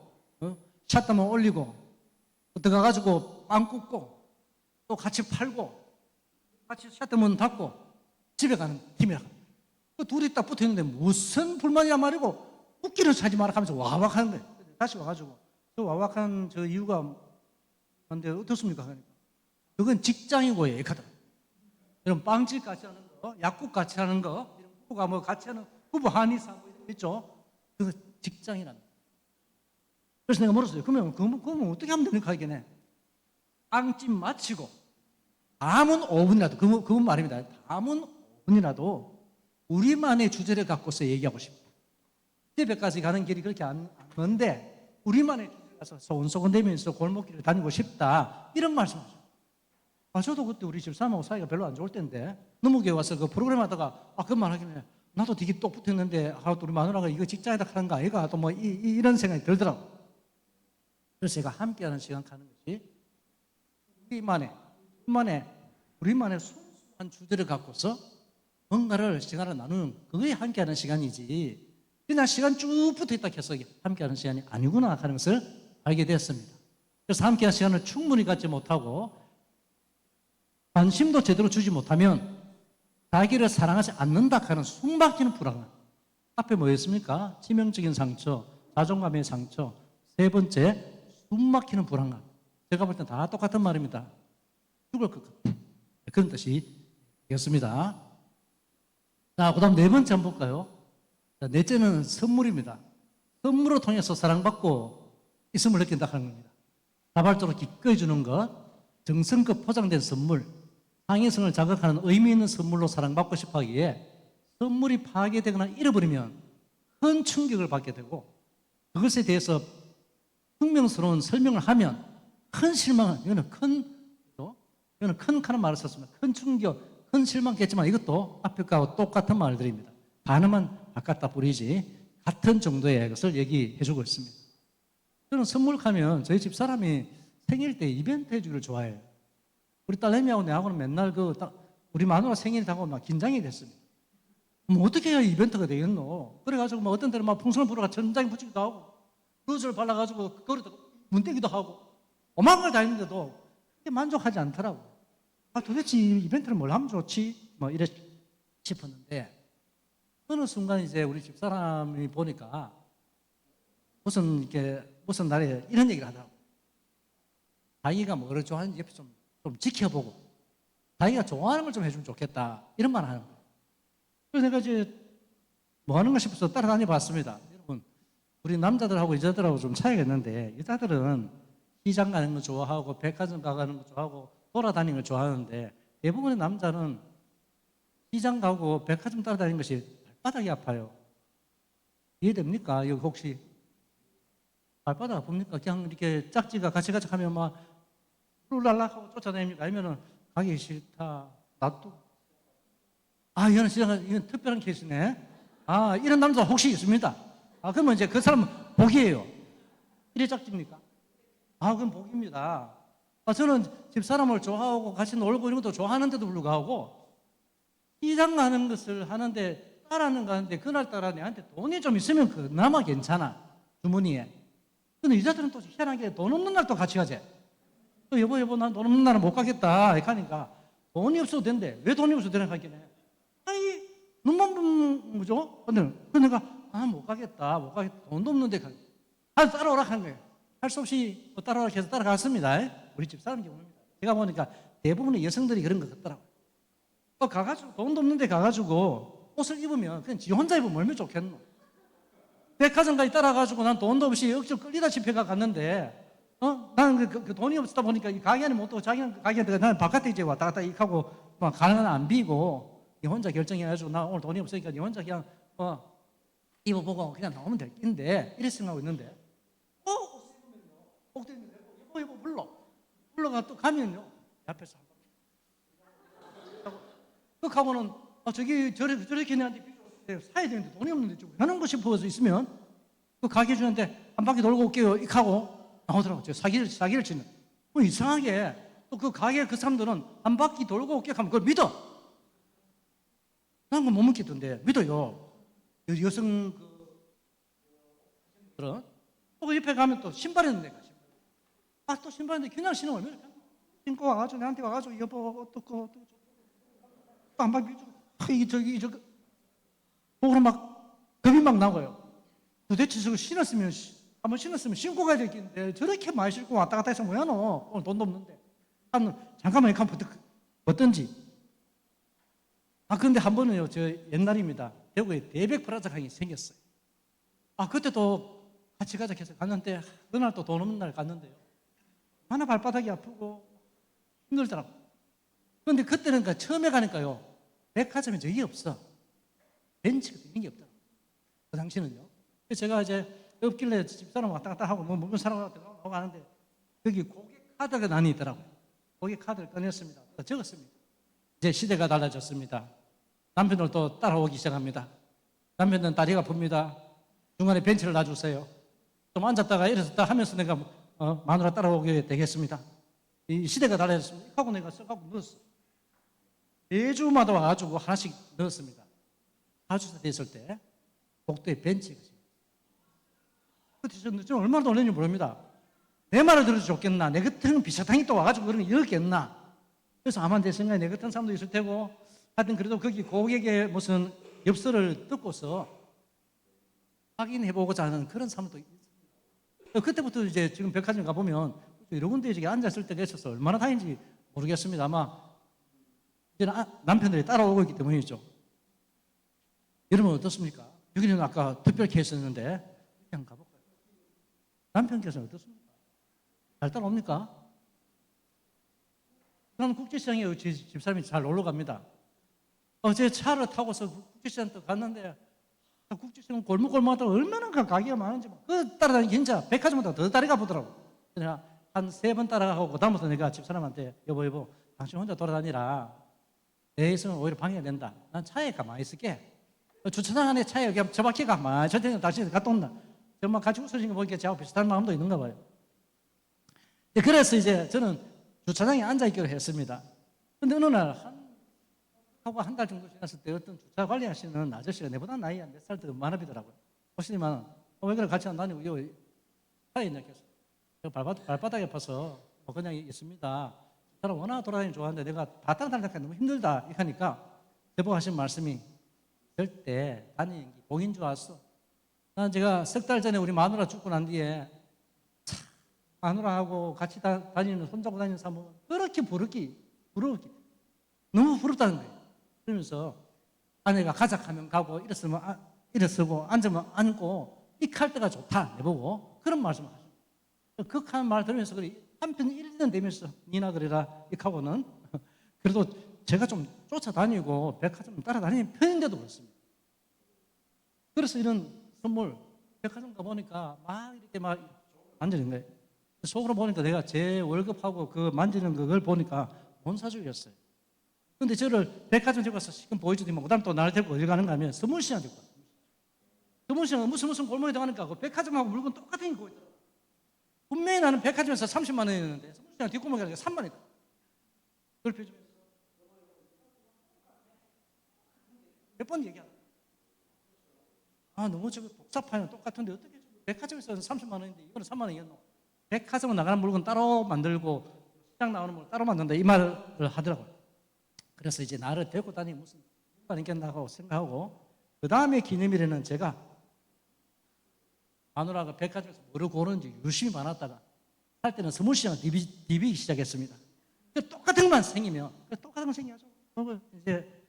샷다만 올리고 들어가가지고 빵 굽고 또 같이 팔고 같이 샷다문 닫고 집에 가는 팀이라. 그 둘이 딱 붙어 있는데 무슨 불만이야 말이고 웃기는 사지 마라 하면서 와왁 하는 거예요. 다시 와가지고 저 와왁한 저 이유가 뭔데 어떻습니까? 하니까 그건 직장이고 얘기하더라. 이런 빵집 같이 하는 거, 약국 같이 하는 거, 이런 부부가 뭐 같이 하는 부부 한의사 뭐 이런 거 있죠. 그거 직장이라는 거예요. 그래서 내가 물었어요. 그러면 어떻게 하면 됩니까? 이게 빵집 마치고 남은 5분이라도 그분 말입니다. 남은 5분이라도 우리만의 주제를 갖고서 얘기하고 싶다. 집에까지 가는 길이 그렇게 안 먼데 우리만의 주제를 가서 소곤소곤대면서 골목길을 다니고 싶다. 이런 말씀하셨어요. 저도 그때 우리 집사람하고 사이가 별로 안 좋을 때인데 너무교회 와서 그 프로그램 하다가 그 말 하길래 나도 되게 똑 붙었는데 우리 마누라가 이거 직장에다 하는 거 아이가 또 뭐 이런 생각이 들더라고. 그래서 제가 함께하는 시간 가는 것이 우리만의 소소한 주제를 갖고서 뭔가를 시간을 나누는 그게 함께하는 시간이지, 그냥 시간 쭉 붙어있다 해서 함께하는 시간이 아니구나 하는 것을 알게 되었습니다. 그래서 함께하는 시간을 충분히 갖지 못하고 관심도 제대로 주지 못하면 자기를 사랑하지 않는다 하는 숨막히는 불안감. 앞에 뭐였습니까? 치명적인 상처, 자존감의 상처. 세 번째, 숨막히는 불안감. 제가 볼 땐 다 똑같은 말입니다. 죽을 것 같아. 그런 뜻이 되었습니다. 자, 그 다음 네 번째 한번 볼까요? 자, 넷째는 선물입니다. 선물을 통해서 사랑받고 있음을 느낀다 하는 겁니다. 자발적으로 기꺼이 주는 것, 정성껏 포장된 선물, 창의성을 자극하는 의미 있는 선물로 사랑받고 싶어 하기에 선물이 파괴되거나 잃어버리면 큰 충격을 받게 되고, 그것에 대해서 흥명스러운 설명을 하면 큰 실망, 이거는 큰 하는 말을 썼습니다. 큰 충격, 큰 실망겠지만 이것도 앞에 거하고 똑같은 말들입니다. 반음은 바꿨다 뿌리지 같은 정도의 것을 얘기해 주고 있습니다. 저는 선물 가면 저희 집 사람이 생일 때 이벤트 해주기를 좋아해요. 우리 딸내미하고 내하고는 맨날 우리 마누라 생일이라고 막 긴장이 됐습니다. 뭐 어떻게 해야 이벤트가 되겠노? 그래가지고 뭐 어떤 때는 막 풍선을 불어가 전장에 붙이기도 하고, 루즈를 발라가지고 거기다 문대기도 하고, 오만 걸 다 했는데도 그게 만족하지 않더라고. 도대체 이 이벤트를 뭘 하면 좋지? 뭐 이래 싶었는데, 어느 순간 이제 우리 집사람이 보니까 무슨 날에 이런 얘기를 하더라고. 자기가 뭐를 좋아하는지 옆에 좀 지켜보고 자기가 좋아하는 걸 좀 해주면 좋겠다, 이런 말 하는 거예요. 그래서 내가 이제 뭐 하는가 싶어서 따라다녀 봤습니다. 여러분, 우리 남자들하고 여자들하고 좀 차이가 있는데, 여자들은 시장 가는 거 좋아하고 백화점 가는 거 좋아하고 돌아다니는 걸 좋아하는데, 대부분의 남자는 시장 가고 백화점 따라다니는 것이 발바닥이 아파요. 이해됩니까? 여기 혹시 발바닥 아픕니까? 그냥 이렇게 짝지가 가치가치 하면 막 룰랄라 하고 쫓아다닙니까? 아니면은 가기 싫다, 놔둬. 이건 특별한 케이스네. 이런 남자 혹시 있습니다. 그러면 이제 그 사람은 복이에요. 이래 짝집니까? 그건 복입니다. 저는 집사람을 좋아하고 같이 놀고 이런 것도 좋아하는데도 불구하고 시장 가는 것을 하는데, 따라하는 거 하는데, 그날따라 내한테 돈이 좀 있으면 그나마 괜찮아, 주머니에. 근데 여자들은 또 희한하게 돈 없는 날 또 같이 가지. 여보, 난 돈 없는 날은 못 가겠다 이렇게 하니까, 돈이 없어도 된대. 왜 돈이 없어도 되나 하겠네. 눈만 보면 뭐죠? 근데 내가 못 가겠다. 돈도 없는데 따라오라 하는 거예요. 할 수 없이 따라오라 해서 따라갔습니다. 우리 집사람 경우입니다. 제가 보니까 대부분의 여성들이 그런 것 같더라고요. 또 가가지고 돈도 없는데 가가지고 옷을 입으면 그냥 지 혼자 입으면 얼마나 좋겠노. 백화점까지 따라가지고 난 돈도 없이 억지로 끌리다시피 갔는데, 나는 그 돈이 없다 보니까 이 가게 안에 못 오고, 자기 가게 안에 나는 바깥에 이제 왔다 갔다 하고 막 가는 안 비고, 니 혼자 결정해가지고 나 오늘 돈이 없으니까 니 혼자 그냥 입어보고 그냥 나오면 될 텐데, 이렇게 생각하고 있는데, 옷 입으면요, 여보 불러가 또 가면요, 앞에서 그 가고는 저기 저렇게 내한테 사야 되는데 돈이 없는데 좀 하는 거 싶어서 있으면 그 가게 주는데 한 바퀴 돌고 올게요 이렇게 하고 나오더라고요. 사기를 치는. 이상하게 또 그 가게 그 사람들은 한 바퀴 돌고 올게 하면 그걸 믿어. 난 그거 못 믿겠던데 믿어요. 여성 그들은 또 옆에 가면 또 신발 있는데 또 신발인데 그냥 신으면 얼마나 신고 와가지고 내한테 와가지고 여보 어떡고 또 한 바퀴 저기 보고는 막 겁이 막 나고요. 도대체 저거 한번 신었으면 신고 가야 되겠는데 저렇게 많이 신고 왔다 갔다 해서 뭐야 너 오늘 돈도 없는데. 잠깐만 이렇게 한번 어떤지. 그런데 한 번은요, 저 옛날입니다. 대구에 대백프라자강이 생겼어요. 그때도 같이 가자 해서 갔는데, 그날 또 돈 없는 날 갔는데요, 하나 발바닥이 아프고 힘들더라고. 그런데 그때는 처음에 가니까요, 백화점에 저기 없어. 벤치가 있는 게 없더라고. 그 당시는요. 그래서 제가 이제 없길래 집사람 왔다 갔다 하고 먹는 사람하고 들어가고 하는데, 여기 고객 카드가 난이 있더라고요. 고객 카드를 꺼냈습니다. 적었습니다. 이제 시대가 달라졌습니다. 남편들도 따라오기 시작합니다. 남편은 다리가 아픕니다. 중간에 벤치를 놔주세요. 좀 앉았다가 일어섰다 하면서 내가 마누라 따라오게 되겠습니다. 이 시대가 달라졌습니다. 하고 내가 썩하고 넣었어. 매주마다 와가지고 하나씩 넣었습니다. 4주 됐을 때 복도에 벤치가 있습니다. 그때 저는 얼마나 놀랐는지 모릅니다. 내 말을 들어도 좋겠나? 내 같은 비슷한이 또 와가지고 그런 거 열겠나? 그래서 아마 내 생각에 내 같은 사람도 있을 테고, 하여튼 그래도 거기 고객의 무슨 엽서를 듣고서 확인해보고자 하는 그런 사람도 있습니다. 그때부터 이제 지금 백화점 가보면 여러 군데 저기 앉았을 때가 있어서 얼마나 다행인지 모르겠습니다. 아마 이제는 남편들이 따라오고 있기 때문이죠. 여러분 어떻습니까? 여기는 아까 특별 케이스였는데 그냥 가볼까요? 남편께서는 어떻습니까? 잘 따라옵니까? 저는 국제시장에 집사람이 잘 놀러 갑니다. 어제 차를 타고서 국제시장 또 갔는데 국제시장 골목골목마다 얼마나 가게가 많은지 그 따라다니기 진짜 백화점보다 더 다리가 아프더라고. 그냥 한 3번 따라가고 그다음부터 내가 집사람한테 여보 당신 혼자 돌아다니라. 내 있으면 오히려 방해가 된다. 난 차에 가만히 있을게. 주차장 안에 차에 그냥 저 밖에 가만히 저한테 당신이 갔다 온다. 정말 같이 웃어주는 거 보니까 저하고 비슷한 마음도 있는가 봐요. 그래서 이제 저는 주차장에 앉아있기로 했습니다. 근데 어느 날 한 달 정도 지났을 때 어떤 주차 관리하시는 아저씨가 내보다 나이가 몇 살 더 많아 비더라고요. 보시니만 왜 그래 같이 안 다니고 여기 차에 있냐 계속 발바닥에 아파서 그냥 있습니다. 저는 워낙 돌아다니는 좋아하는데 내가 바닥 달리니까 너무 힘들다 이렇게 하니까 저보고 하신 말씀이 절대 다니는 게 복인 줄 알았어. 난 제가 석 달 전에 우리 마누라 죽고 난 뒤에 마누라하고 같이 다니는 손잡고 다니는 사람은 그렇게 부럽기 너무 부럽다는 거예요. 그러면서 아내가 가자 하면 가고 일어서고 앉으면 앉고 이할 때가 좋다 내보고 그런 말씀을 하시고 극한 말 들으면서 그래 한편 1년 되면서 니나 그래라 이하고는 그래도 제가 좀 쫓아다니고 백화점 따라다니는 편인데도 그렇습니다. 그래서 이런 선물 백화점 가보니까 막 이렇게 막 만지는 거예요. 속으로 보니까 내가 제 월급하고 그 만지는 그걸 보니까 못 사주겠어요. 근데 저를 백화점 데리고 가서 지금 보여주더니 그다음 또 나를 데리고 어디 가는가 하면 서문시장 데리고 갔어요. 서문시장은 무슨 골목에 들어가니까 그 백화점하고 물건 똑같은 거 있더라고요. 분명히 나는 백화점에서 30만 원이었는데 서문시장 뒷골목에 가니까 3만 원이다. 그걸 표정해서 몇 번 얘기하다. 너무 저거 복잡하면 똑같은데 어떻게 백화점에서는 30만 원인데 이거는 3만 원이었노? 백화점은 나가는 물건 따로 만들고 시장 나오는 물건 따로 만든다 이 말을 하더라고요. 그래서 이제 나를 데리고 다니면 무슨 상관 있겠나고 생각하고 그 다음에 기념일에는 제가 마누라가 백화점에서 뭐를 고르는지 유심히 많았다가 할 때는 서문시장을 디비기 시작했습니다. 똑같은 것만 생기면 똑같은 거 생겨야죠. 이제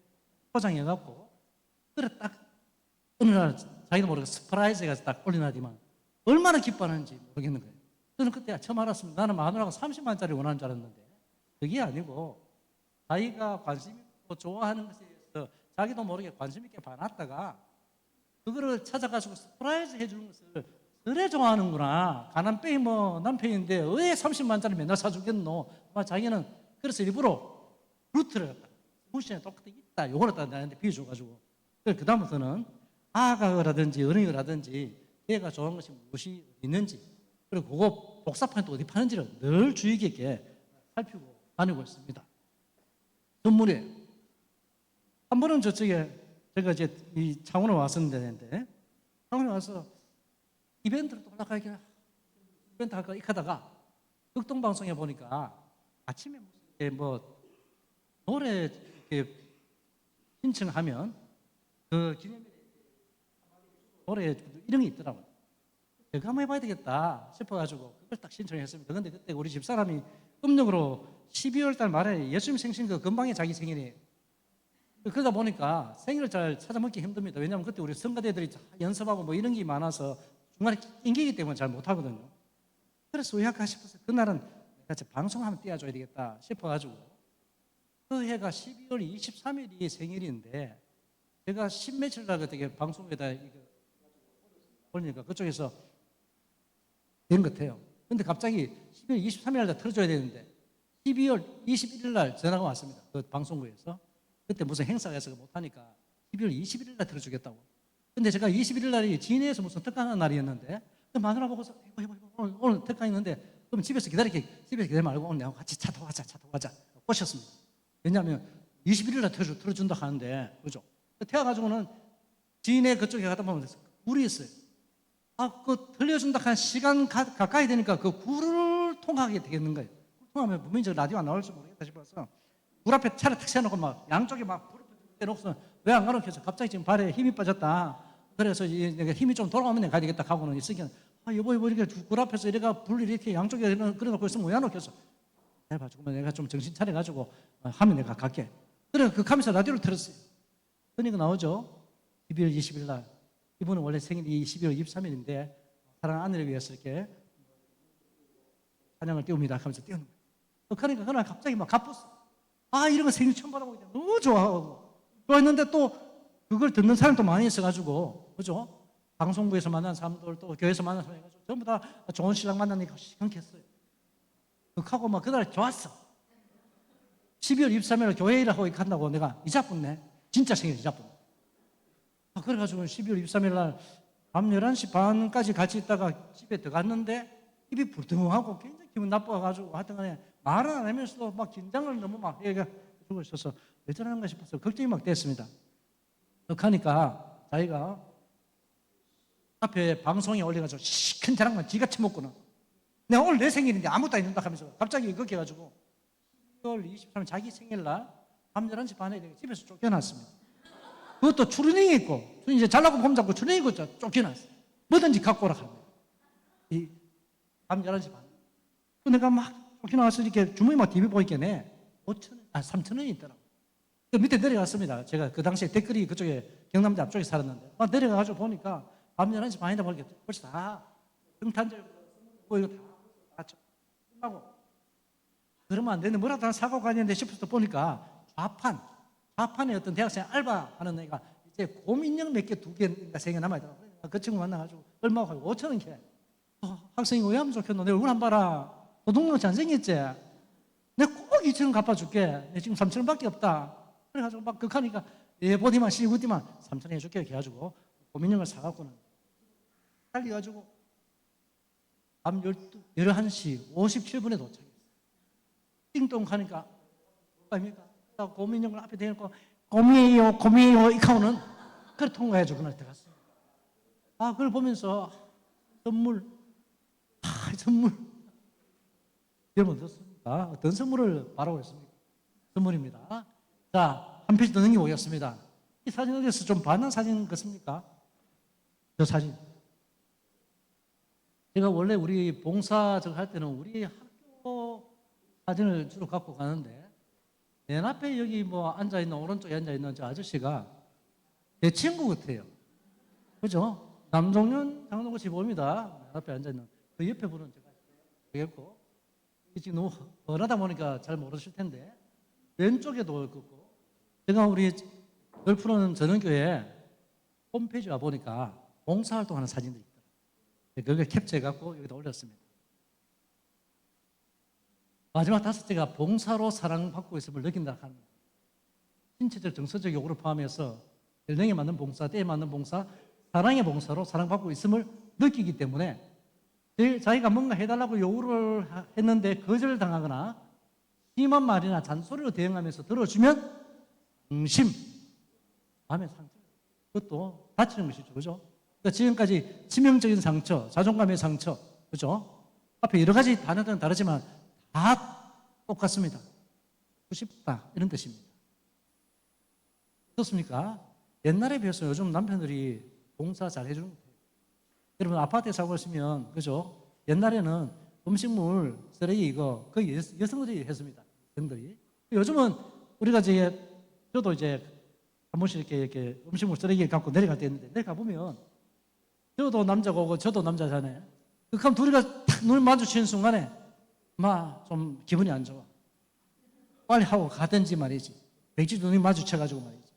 포장해갖고 그래 딱 어느 날 자기도 모르게 스프라이즈가 딱 올려놔지만 얼마나 기뻐하는지 모르겠는 거예요. 저는 그때 처음 알았습니다. 나는 마누라가 30만 원짜리 원하는 줄 알았는데 그게 아니고 자기가 관심 있고 좋아하는 것에 대해서 자기도 모르게 관심 있게 봐놨다가 그거를 찾아가지고 서프라이즈 해주는 것을 그래 좋아하는구나. 가난뱅이 남편인데 왜 30만 원짜리 맨날 사주겠노? 자기는 그래서 일부러 루트를 갖다 무시에 똑같이 있다. 요걸 갖다 나한테 비워줘가지고 그 다음부터는 아가라든지 어린이라든지 얘가 좋아하는 것이 무엇이 있는지 그리고 그거 복사판이 또 어디 파는지를 늘 주의 깊게 살피고 다니고 있습니다. 선물이에요. 한 번은 저쪽에 제가 이제 이 창원에 왔었는데 창원에 와서 이벤트를 또 올라가게 이벤트 할까 이렇게 하다가 극동방송에 보니까 아침에 무슨 노래 이렇게 신청하면 그 기념일에 노래 이런 게 있더라고요. 제가 한번 해봐야 되겠다 싶어가지고 그걸 딱 신청했습니다. 그런데 그때 우리 집사람이 음력으로 12월 달 말에 예수님 생신 그 근방에 자기 생일이에요. 그러다 보니까 생일을 잘 찾아먹기 힘듭니다. 왜냐하면 그때 우리 성가대들이 연습하고 이런 게 많아서 중간에 낑기기 때문에 잘 못하거든요. 그래서 왜 할까 싶어서 그날은 같이 방송 한번 띄워줘야 되겠다 싶어가지고 그 해가 12월 23일이 생일인데 제가 10며칠 날 그때 방송에다 올리니까 그쪽에서 된 것 같아요. 근데 갑자기 12월 23일 날 틀어줘야 되는데 12월 21일 날 전화가 왔습니다. 그 방송국에서. 그때 무슨 행사가 있어서 못하니까 12월 21일 날 틀어주겠다고. 근데 제가 21일 날이 진해에서 무슨 특강하는 날이었는데 마누라 보고서 오늘 특강 있는데 그럼 집에서 기다리지 말고 오늘 내가 같이 차 타고 가자 꼬셨습니다. 왜냐하면 21일 날 틀어준다 하는데 그죠? 태워가지고는 진해 그쪽에 가다 보면 굴이 있어요. 그 들려준다 한 시간 가까이 되니까 그 굴을 통하게 되겠는 거예요. 통하면 분명히 저 라디오 안 나올지 모르겠다 싶어서 굴 앞에 차를 탁 세워놓고 막 양쪽에 막 불을 빼놓고서 왜 안 가노 해서 갑자기 지금 발에 힘이 빠졌다. 그래서 내가 힘이 좀 돌아오면 내가 가야 되겠다 하고는 있으니까 여보 이렇게 굴 앞에서 이래가 불 이렇게 양쪽에 그려놓고 있으면 왜 안 오겠어? 내가 봐주면 내가 좀 정신 차려가지고 하면 내가 갈게. 그래 그 가면서 라디오를 틀었어요. 그러니까 나오죠. 12월 20일 날 이분은 원래 생일이 12월 23일인데 사랑하는 아내를 위해서 이렇게 찬양을 띄웁니다 하면서 띄우는 거예요. 그러니까 그날 갑자기 막 가뻤어. 이런 거 생일 처음 받아보기 때문에 너무 좋아하고 좋아했는데 또 그걸 듣는 사람도 많이 있어가지고 그죠? 방송국에서 만난 사람들 또 교회에서 만난 사람 해가지고 전부 다 좋은 신랑 만나니까 시원했어요. 그하고 막 그날 좋았어. 12월 23일 교회 일하고 간다고 내가 이자뿐네. 진짜 생일 이자뿐. 그래가지고 12월 23일 날 밤 11시 반까지 같이 있다가 집에 들어갔는데 입이 불통하고 굉장히 기분 나빠가지고 하여튼 간에 말은 안 하면서도 막 긴장을 너무 막 해가지고 있어서 왜 저러는가 싶어서 걱정이 막 됐습니다. 그러니까 자기가 앞에 방송에 올려가지고 시큰 자랑만 지가 처먹고는 내가 오늘 내 생일인데 아무것도 안 된다 하면서 갑자기 그렇게 해가지고 10월 23일 자기 생일날 밤 11시 반에 집에서 쫓겨났습니다. 그것도 추리닝 입고 이제 잘나고 폼 잡고 추리닝 입고 쫓겨났어요. 뭐든지 갖고 오라 합니다. 밤 11시 반. 내가 막 쫓겨나와서 이렇게 주머니 막 TV 보니까 3,000원이 있더라고요. 그 밑에 내려갔습니다. 제가 그 당시에 댓글이 그쪽에 경남대 앞쪽에 살았는데 막 내려가가지고 보니까 밤 11시 반이다 보니까 벌써 다 등탄절 뭐 이거 다 끝나고 그러면 안 되는데 뭐라도 하나 사고 가는데 싶어서 보니까 좌판에 어떤 대학생 알바하는 애가 이제 곰인형 몇 개, 2개인가 3개 남아있더라고요. 그 친구 만나가지고 얼마고 하고 5,000원 캐. 학생이 왜 하면 좋겠노? 내 얼굴 안 봐라. 도둑놈 잘생겼지? 내가 꼭 2,000원 갚아줄게. 내 지금 3,000원 밖에 없다. 그래가지고 막 극하니까 보디만 시구디만 3,000원 해줄게 이렇게 해가지고 곰인형을 사갖고는 달려가지고 밤 11시 57분에 도착했어요. 띵동 하니까 뭐입니까? 곰인형을 앞에 대놓고 곰이에요 이카오는 그걸 통과해주고 그날 들어갔어요. 그걸 보면서 선물 여러분 어떻습니까? 어떤 선물을 바라고 있습니까? 선물입니다. 자, 한 페이지 더 넘겨보겠습니다. 이 사진 어디서 좀 봤는 사진 같습니까? 저 사진. 제가 원래 우리 봉사 할 때는 우리 학교 사진을 주로 갖고 가는데 맨 앞에 여기 뭐 앉아있는 오른쪽에 앉아있는 저 아저씨가 내 친구 같아요. 그죠? 남종년 장동구 지보입니다. 맨 앞에 앉아있는 그 옆에 분은 제가 모르겠고 지금 너무 뻔하다 보니까 잘 모르실 텐데 왼쪽에도 있고 제가 우리 열프로는 전원교회 홈페이지 와보니까 봉사활동하는 사진들이 있더라고요. 그걸 캡처해갖고 여기다 올렸습니다. 마지막 5개가 봉사로 사랑받고 있음을 느낀다 하는 신체적, 정서적 요구를 포함해서 연령에 맞는 봉사, 때에 맞는 봉사, 사랑의 봉사로 사랑받고 있음을 느끼기 때문에 자기가 뭔가 해달라고 요구를 했는데 거절당하거나 심한 말이나 잔소리로 대응하면서 들어주면 상심, 마음의 상처, 그것도 다치는 것이죠. 그죠? 그러니까 지금까지 치명적인 상처, 자존감의 상처, 그죠? 앞에 여러 가지 단어들은 다르지만 다 똑같습니다. 듣고 싶다 이런 뜻입니다. 어떻습니까? 옛날에 비해서 요즘 남편들이 봉사 잘 해주는 것 같아요. 여러분 아파트에 살고 있으면 그죠? 옛날에는 음식물 쓰레기 이거 거의 여성들이 했습니다. 여성들이. 요즘은 우리가 저도 이제 한 번씩 이렇게 음식물 쓰레기 갖고 내려갈 때 있는데 내려가 보면 저도 남자고 저도 남자잖아요. 그럼 둘이가 탁 눈을 마주치는 순간에 막 좀 기분이 안 좋아. 빨리 하고 가든지 말이지. 백지 눈이 마주쳐가지고 말이지.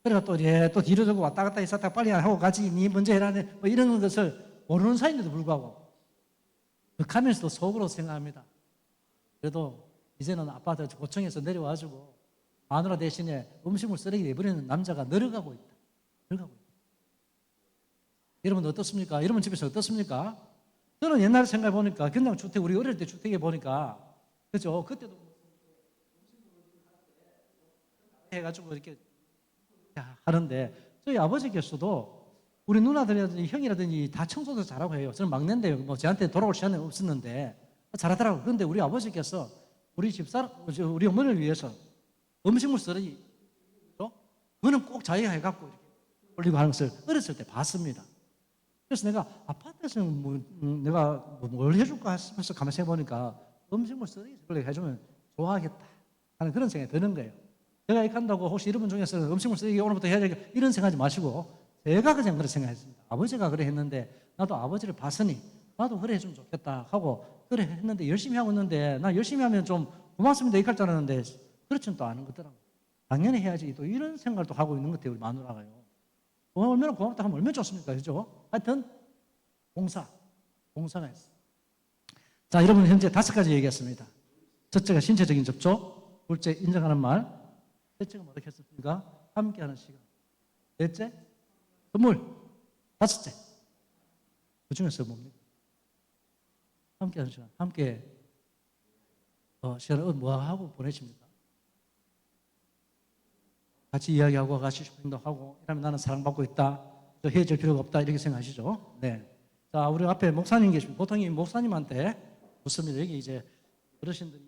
그래가 또 뒤로 두고 왔다 갔다 있었다 빨리 하고 가지. 니 먼저 해라. 뭐 이런 것을 모르는 사이인데도 불구하고 극하면서도 속으로 생각합니다. 그래도 이제는 아파트 고층에서 내려와가지고 마누라 대신에 음식물 쓰레기 내버리는 남자가 늘어가고 있다. 늘어가고 있다. 여러분 어떻습니까? 여러분 집에서 어떻습니까? 저는 옛날에 생각해 보니까 그냥 주택, 우리 어릴 때 주택에 보니까, 그죠? 그때도 해가지고 이렇게 하는데, 저희 아버지께서도 우리 누나들이라든지 형이라든지 다 청소도 잘하고 해요. 저는 막내인데 뭐 저한테 돌아올 시간이 없었는데 잘하더라고요. 그런데 우리 아버지께서 우리 집사람, 우리 어머니를 위해서 음식물 쓰레기, 그거는 꼭 자기가 해갖고 이렇게 올리고 하는 것을 어렸을 때 봤습니다. 그래서 내가 아파트에서 내가 뭘 해줄까 싶어서 가만히 생각해보니까 음식물 쓰레기 해주면 좋아하겠다 하는 그런 생각이 드는 거예요. 제가 이렇게 한다고 혹시 여러분 중에서 음식물 쓰레기 오늘부터 해야 되겠다 이런 생각하지 마시고, 제가 그냥 그런 생각했습니다. 아버지가 그래 했는데 나도 아버지를 봤으니 나도 그래 해주면 좋겠다 하고 그래 했는데, 열심히 하고 있는데 나 열심히 하면 좀 고맙습니다 이렇게 할 줄 알았는데 그렇지는 또 않은 것더라고요. 당연히 해야지 또 이런 생각을 또 하고 있는 것 같아요. 우리 마누라가요. 얼마나 고맙다 하면 얼마나 좋습니까? 그죠? 하여튼 봉사가 있어요. 자, 여러분 현재 5가지 얘기했습니다. 첫째가 신체적인 접촉, 둘째 인정하는 말, 셋째가 뭐라고 했습니까? 함께하는 시간, 넷째 선물, 다섯째 그 중에서 뭡니까? 함께하는 시간, 함께 시간을 뭐 하고 보내십니까? 같이 이야기하고 같이 쇼핑도 하고 이러면 나는 사랑받고 있다, 또 헤어질 필요가 없다 이렇게 생각하시죠? 네. 자, 우리 앞에 목사님 계십니다. 보통 이 목사님한테 묻습니다. 여기 이제 어르신들이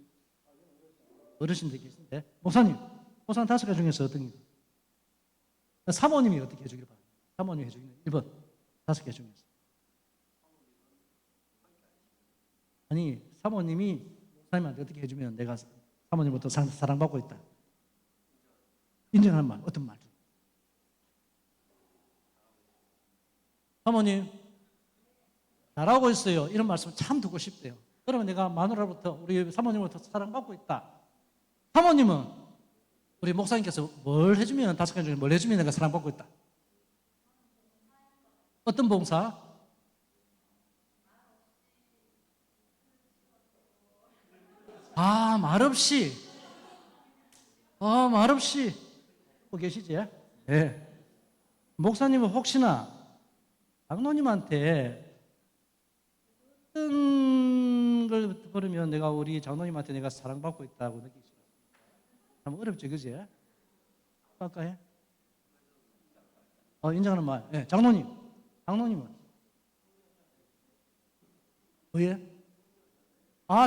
계신데, 목사님 5가지 중에서 어떤 게? 사모님이 어떻게 해주기를 바랍니다. 사모님이 해주기는 1번 5개 중에서. 아니, 사모님이 목사님한테 어떻게 해주면 내가 사모님부터 사랑받고 있다. 인정하는 말, 어떤 말? 사모님 잘하고 있어요. 이런 말씀 참 듣고 싶대요. 그러면 내가 마누라부터, 우리 사모님부터 사랑받고 있다. 사모님은 우리 목사님께서 뭘 해주면, 5가지 중에 뭘 해주면 내가 사랑받고 있다. 어떤 봉사? 말없이. 말없이. 계시지? 네. 목사님은 혹시나 장로님한테 어떤 걸 들으면 내가 우리 장로님한테 내가 사랑받고 있다고 느끼시죠? 참 어렵죠, 그지? 아까 해? 인정하는 말. 네, 장로님은? 왜?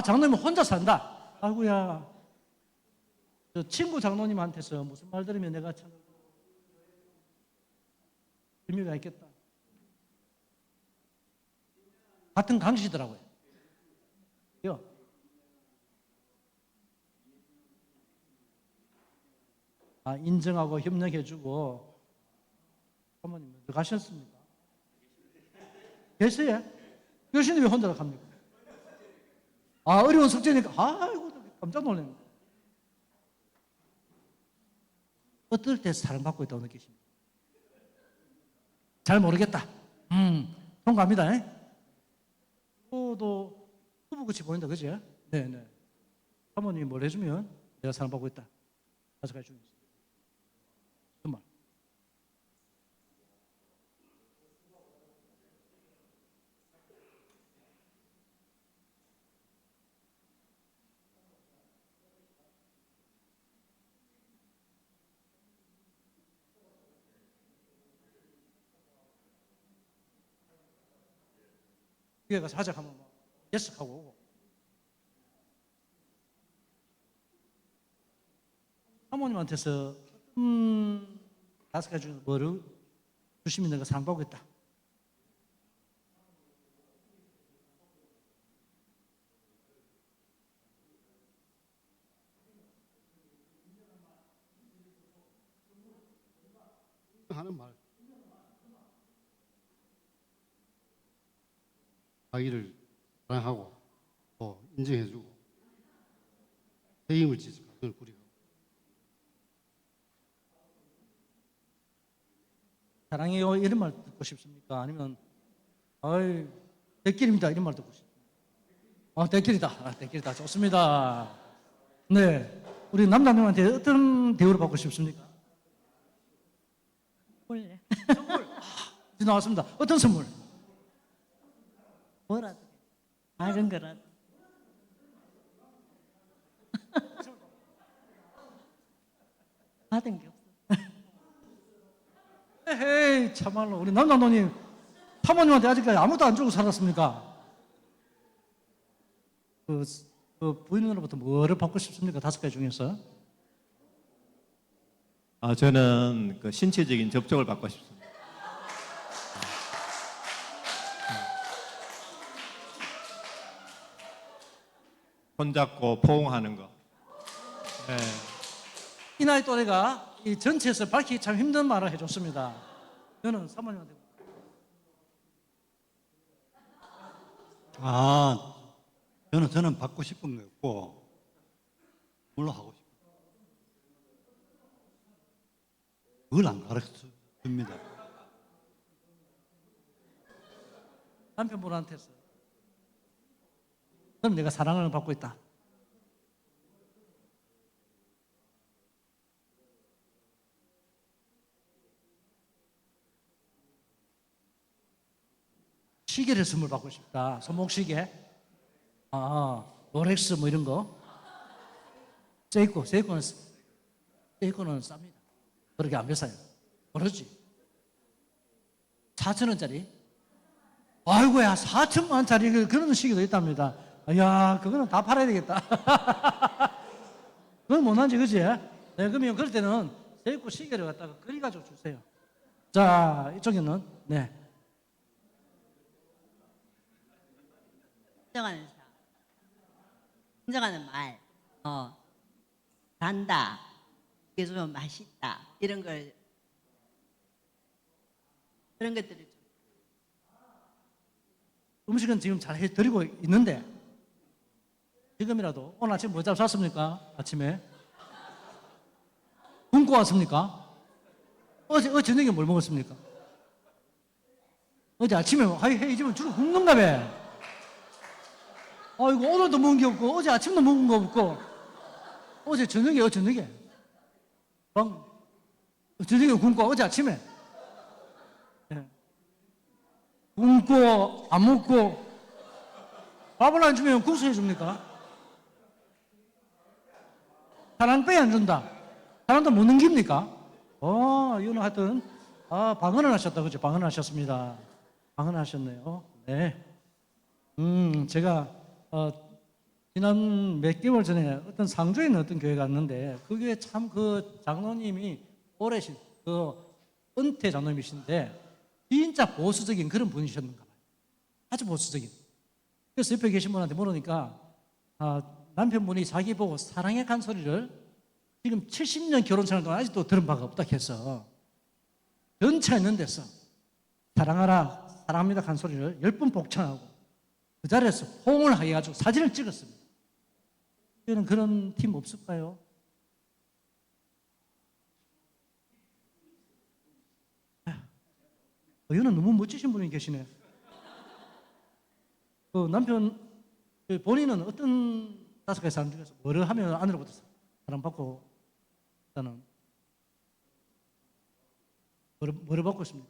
장로님은 혼자 산다. 아이고야. 저 친구 장로님한테서 무슨 말 들으면 내가 참 의미가 있겠다. 같은 강시더라고요. 인정하고 협력해주고. 사모님 먼저 가셨습니까? 계세요? 여신이 왜 혼자 갑니까? 어려운 숙제니까. 아이고, 깜짝 놀랐네. 어떨 때 사랑받고 있다고 느끼십니까? 잘 모르겠다. 통과합니다. 도 후보같이 보인다, 그지? 네네. 사모님이 뭘 해주면 내가 사랑받고 있다. 5가지 중에서. 정말. 교회 가서 하자 하면 예스 하고 오고. 사모님한테서 5가지 중에서 뭐를 주시면 내가 사랑받고 있다. 하는 말. 자기를 사랑하고 또 인정해주고 책임을 지지 그걸 꾸리고. 사랑해요 이런 말 듣고 싶습니까? 아니면 대길입니다 이런 말 듣고 싶습니까? 대길이다. 대길이다. 좋습니다. 네, 우리 남자님한테 어떤 대우를 받고 싶습니까? 몰래. 나왔습니다. 어떤 선물? 뭐라도 작은 거라도. 받은 게 없어. 에헤이, 참말로 우리 남장로님 사모님한테 아직까지 아무도 안 주고 살았습니까? 그 부인으로부터 뭐를 받고 싶습니까? 5가지 중에서. 저는 그 신체적인 접촉을 받고 싶습니다. 손잡고 포옹하는 거. 네. 이 나이 또래가 이 전체에서 밝히기 참 힘든 말을 해줬습니다. 저는 사모님한테 저는 받고 싶은 거 없고 물론 하고 싶어요. 그걸 안 가르쳐 줍니다. 남편분한테서 그럼 내가 사랑을 받고 있다. 시계를 선물 받고 싶다. 손목시계. 롤렉스 뭐 이런 거. 세이코는 쌉니다. 그렇게 안 비싸요. 그러지. 4,000원짜리. 아이고야, 4천만 원짜리 그런 시계도 있답니다. 야, 그거는 다 팔아야 되겠다. 그건 못난지, 그지? 네, 그러면 그럴 때는 세이코 시계를 갖다가 그려가지고 주세요. 자, 이쪽에는, 네. 인정하는 사람, 인정하는 말, 단다, 이게 좀 맛있다, 이런 것들을 좀. 음식은 지금 잘 해드리고 있는데, 지금이라도 오늘 아침 뭐 잡수셨습니까? 아침에? 굶고 왔습니까? 어제 저녁에 뭘 먹었습니까? 어제 아침에, 이 집은 주로 굶는가 봐. 아이고, 오늘도 먹은 게 없고, 어제 아침도 먹은 거 없고, 어제 저녁에. 저녁에 굶고, 어제 아침에. 예. 굶고, 안 먹고, 밥을 안 주면 국수 해줍니까? 사람 빼 안 준다. 사람도 못 넘깁니까? 이거는 하여튼, 방언을 하셨다. 그죠? 방언을 하셨습니다. 방언을 하셨네요. 네. 제가, 지난 몇 개월 전에 어떤 상주에 있는 어떤 교회 갔는데, 그 교회 참 그 장로님이 오래신, 은퇴 장로님이신데, 진짜 보수적인 그런 분이셨는가 봐요. 아주 보수적인. 그래서 옆에 계신 분한테 물으니까, 남편분이 자기 보고 사랑의 간 소리를 지금 70년 결혼 생활 동안 아직도 들은 바가 없다 해서 전차 있는 데서 사랑하라, 사랑합니다 간 소리를 10번 복창하고 그 자리에서 호응을 하게 해가지고 사진을 찍었습니다. 저는 그런 팀 없을까요? 이거는 너무 멋지신 분이 계시네. 그 남편, 본인은 어떤 5가지 사람 중에서 뭐를 하면 아내로부터 사랑받고 일단은 뭐를 받고 있습니까?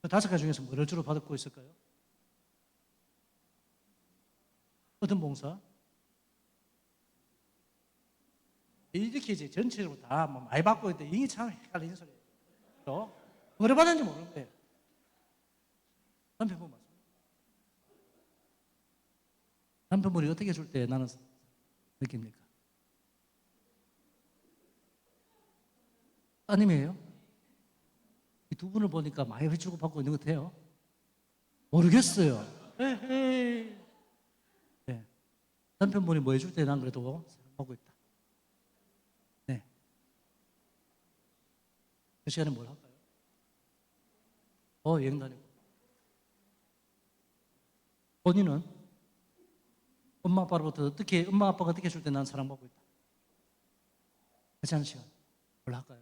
그 5가지 중에서 뭐를 주로 받고 있을까요? 어떤 봉사? 이렇게 이제 전체적으로 다 많이 받고 있는데 이게 참 헷갈리는 소리예요. 또 뭐를 받는지 모르는데 남편분 맞습니다. 남편분이 어떻게 줄 때 나는 느낍니까? 따님이에요? 이 두 분을 보니까 많이 주고 받고 있는 것 같아요. 모르겠어요. 에헤이. 네. 남편분이 뭐 해줄 때 난 그래도 사랑하고 있다. 네. 그 시간에 뭘 할까요? 여행 다니고. 본인은 엄마 아빠로부터 엄마 아빠가 어떻게 해줄 때 난 사랑받고 있다. 같이 하는 시간 뭘 할까요?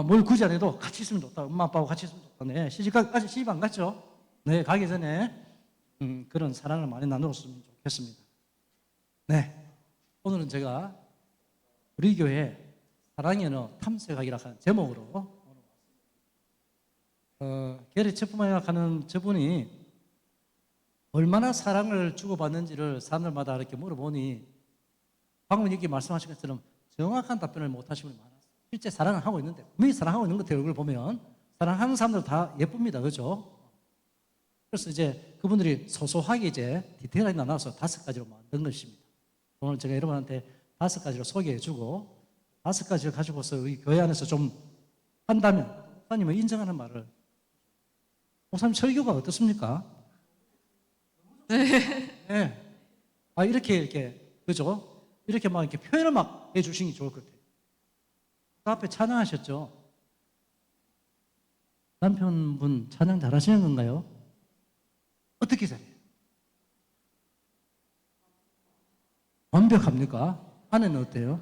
뭘 굳이 안 해도 같이 있으면 좋다. 엄마 아빠하고 같이 있으면 좋다. 네, 아직 시집 안 갔죠? 네, 가기 전에 그런 사랑을 많이 나누었으면 좋겠습니다. 네, 오늘은 제가 우리 교회 사랑의 언어 탐색하기라 하는 제목으로 게리 체프만이라고 하는 저분이 얼마나 사랑을 주고받는지를 사람들마다 이렇게 물어보니 방금 여기 말씀하신 것처럼 정확한 답변을 못 하시는 분이 많았어요. 실제 사랑을 하고 있는데 분명히 사랑하고 있는 것 같아요. 얼굴 보면 사랑하는 사람들 다 예쁩니다. 그렇죠? 그래서 이제 그분들이 소소하게 이제 디테일하게 나눠서 5가지로 만든 것입니다. 오늘 제가 여러분한테 5가지로 소개해주고 5가지를 가지고서 우리 교회 안에서 좀 한다면 목사님을 인정하는 말을 목사님 설교가 어떻습니까? 네. 아 이렇게 그죠? 이렇게 막 이렇게 표현을 막 해주시는 게 좋을 것 같아요. 그 앞에 찬양하셨죠? 남편분 찬양 잘하시는 건가요? 어떻게 잘해요? 완벽합니까? 아내는 어때요?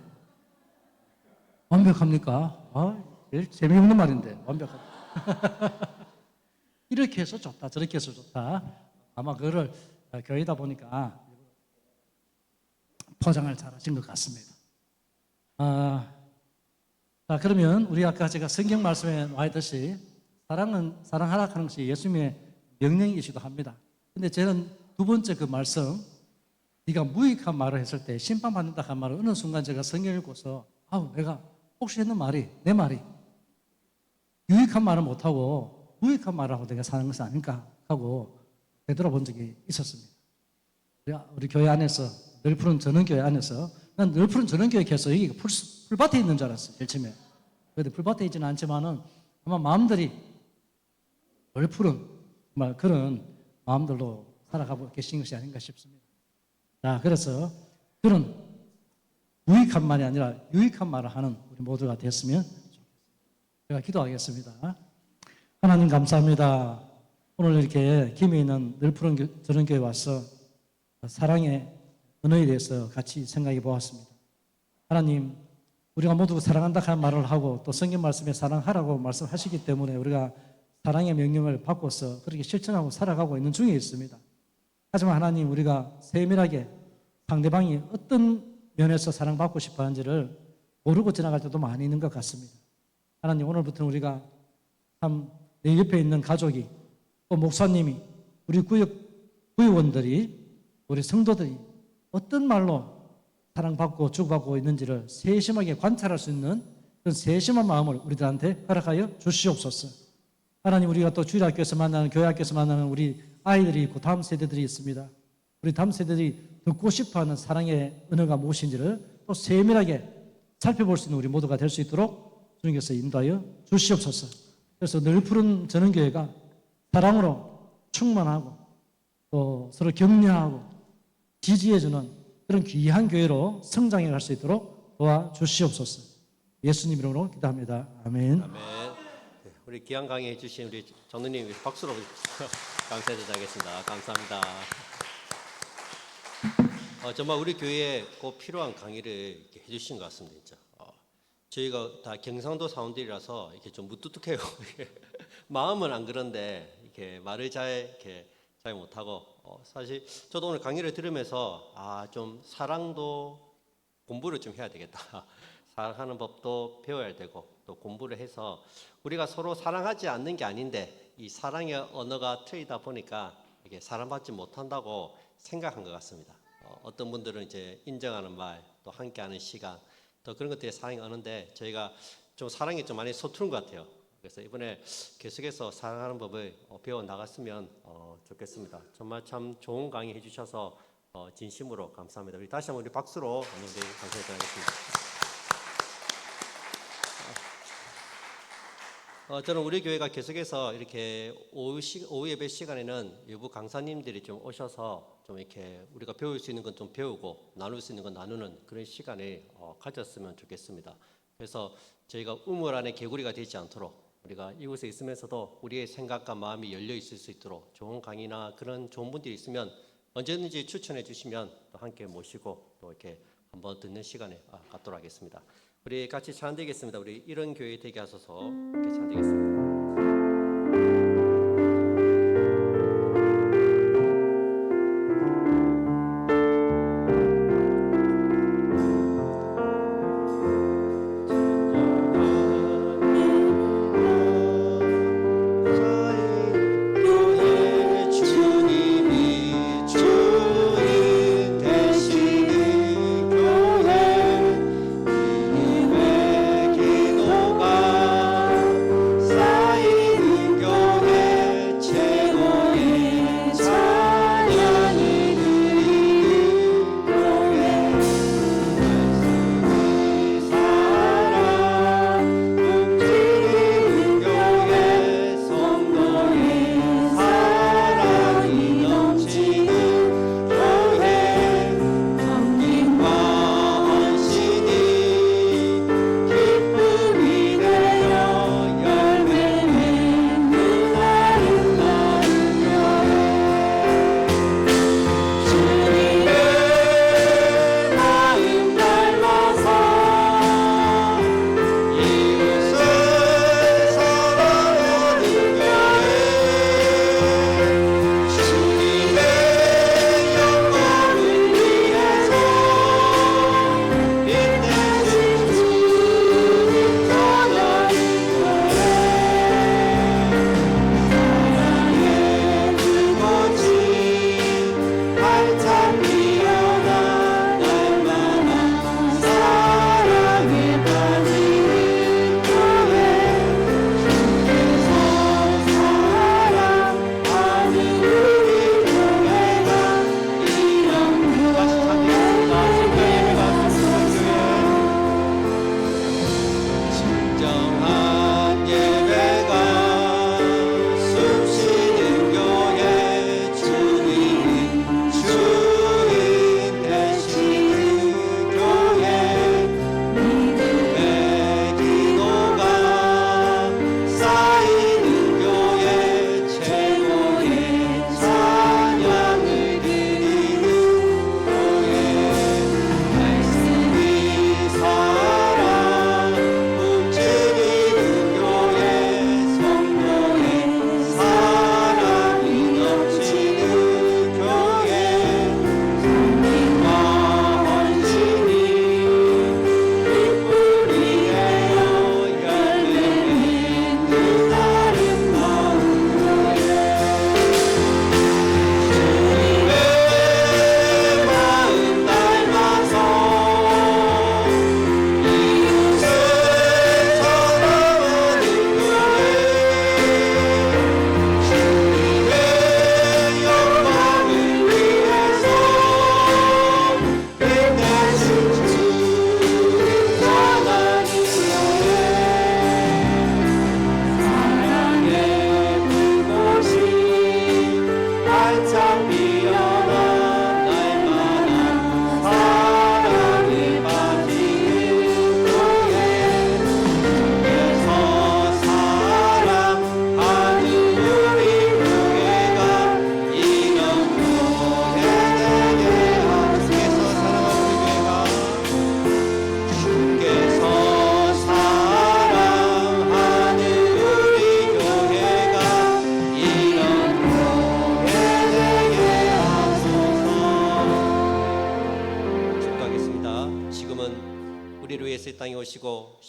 완벽합니까? 아, 제일 재미없는 말인데 완벽합니다. 이렇게 해서 좋다, 저렇게 해서 좋다. 아마 그거를 교회다 보니까 포장을 잘하신 것 같습니다. 자 그러면 우리 아까 제가 성경 말씀에 나와 있듯이 사랑하라 하는 것이 예수님의 명령이기도 합니다. 근데 저는 두 번째 그 말씀, 네가 무익한 말을 했을 때 심판받는다 한 말을 어느 순간 제가 성경을 읽고서 내가 혹시 했는 말이 내 말이 유익한 말을 못하고 무익한 말을 하고 내가 사는 것은 아닐까 하고 되돌아본 적이 있었습니다. 우리 교회 안에서 늘 푸른 전원교회 안에서 난 늘 푸른 전원교회 에서 여기가 풀밭에 있는 줄 알았어요. 제일 처음에. 그런데 풀밭에 있지는 않지만은 아마 마음들이 늘 푸른 정말 그런 마음들로 살아가고 계신 것이 아닌가 싶습니다. 자, 그래서 그런 무익한 말이 아니라 유익한 말을 하는 우리 모두가 됐으면 좋겠습니다. 제가 기도하겠습니다. 하나님 감사합니다. 오늘 이렇게 김해 있는 늘푸른 전원교회 와서 사랑의 언어에 대해서 같이 생각해 보았습니다. 하나님, 우리가 모두 사랑한다 하는 말을 하고 또 성경 말씀에 사랑하라고 말씀하시기 때문에 우리가 사랑의 명령을 받고서 그렇게 실천하고 살아가고 있는 중에 있습니다. 하지만 하나님, 우리가 세밀하게 상대방이 어떤 면에서 사랑받고 싶어 하는지를 모르고 지나갈 때도 많이 있는 것 같습니다. 하나님, 오늘부터는 우리가 참 내 옆에 있는 가족이 또 목사님이 우리 구역원들이 우리 성도들이 어떤 말로 사랑받고 주고받고 있는지를 세심하게 관찰할 수 있는 그런 세심한 마음을 우리들한테 허락하여 주시옵소서. 하나님, 우리가 또 주일학교에서 만나는 교회학교에서 만나는 우리 아이들이 있고 다음 세대들이 있습니다. 우리 다음 세대들이 듣고 싶어하는 사랑의 언어가 무엇인지를 또 세밀하게 살펴볼 수 있는 우리 모두가 될 수 있도록 주님께서 인도하여 주시옵소서. 그래서 늘 푸른 전원교회가 사랑으로 충만하고 또 서로 격려하고 지지해주는 그런 귀한 교회로 성장해 갈 수 있도록 도와주시옵소서. 예수님 이름으로 기도합니다. 아멘. 아멘. 네, 우리 귀한 강의해 주신 우리 장로님 박수로 감사드리겠습니다. 감사합니다. 정말 우리 교회에 꼭 필요한 강의를 이렇게 해주신 것 같습니다. 진짜. 저희가 다 경상도 사원들이라서 이렇게 좀 무뚝뚝해요. 마음은 안 그런데 이렇게 말을 잘 못하고 사실 저도 오늘 강의를 들으면서 좀 사랑도 공부를 좀 해야 되겠다. 사랑하는 법도 배워야 되고 또 공부를 해서 우리가 서로 사랑하지 않는 게 아닌데 이 사랑의 언어가 틀리다 보니까 이게 사랑받지 못한다고 생각한 것 같습니다. 어떤 분들은 이제 인정하는 말, 또 함께하는 시간, 또 그런 것들이 사랑의 언어인데 저희가 좀 사랑이 좀 많이 서투른 것 같아요. 그래서 이번에 계속해서 사랑하는 법을 배워 나갔으면 좋겠습니다. 정말 참 좋은 강의 해주셔서 진심으로 감사합니다. 우리 다시 한번 우리 박수로 감사드리겠습니다. 저는 우리 교회가 계속해서 이렇게 오후 예배 시간에는 일부 강사님들이 좀 오셔서 좀 이렇게 우리가 배울 수 있는 건 좀 배우고 나눌 수 있는 건 나누는 그런 시간을 가졌으면 좋겠습니다. 그래서 저희가 우물 안에 개구리가 되지 않도록 우리가 이곳에 있으면서도 우리의 생각과 마음이 열려 있을 수 있도록 좋은 강의나 그런 좋은 분들이 있으면 언제든지 추천해 주시면 또 함께 모시고 또 이렇게 한번 듣는 시간에 갖도록 하겠습니다. 우리 같이 찬양드리겠습니다. 우리 이런 교회 되게 하소서 이렇게 찬양드리겠습니다.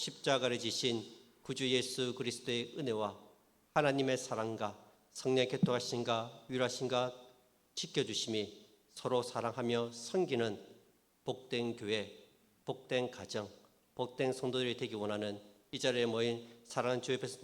십자가를 지신 구주 예수 그리스도의 은혜와 하나님의 사랑과 성령의 교통하심과 위로하심과 지켜주심이 서로 사랑하며 섬기는 복된 교회, 복된 가정, 복된 성도들이 되기 원하는 이 자리에 모인 사랑하는 주의 백성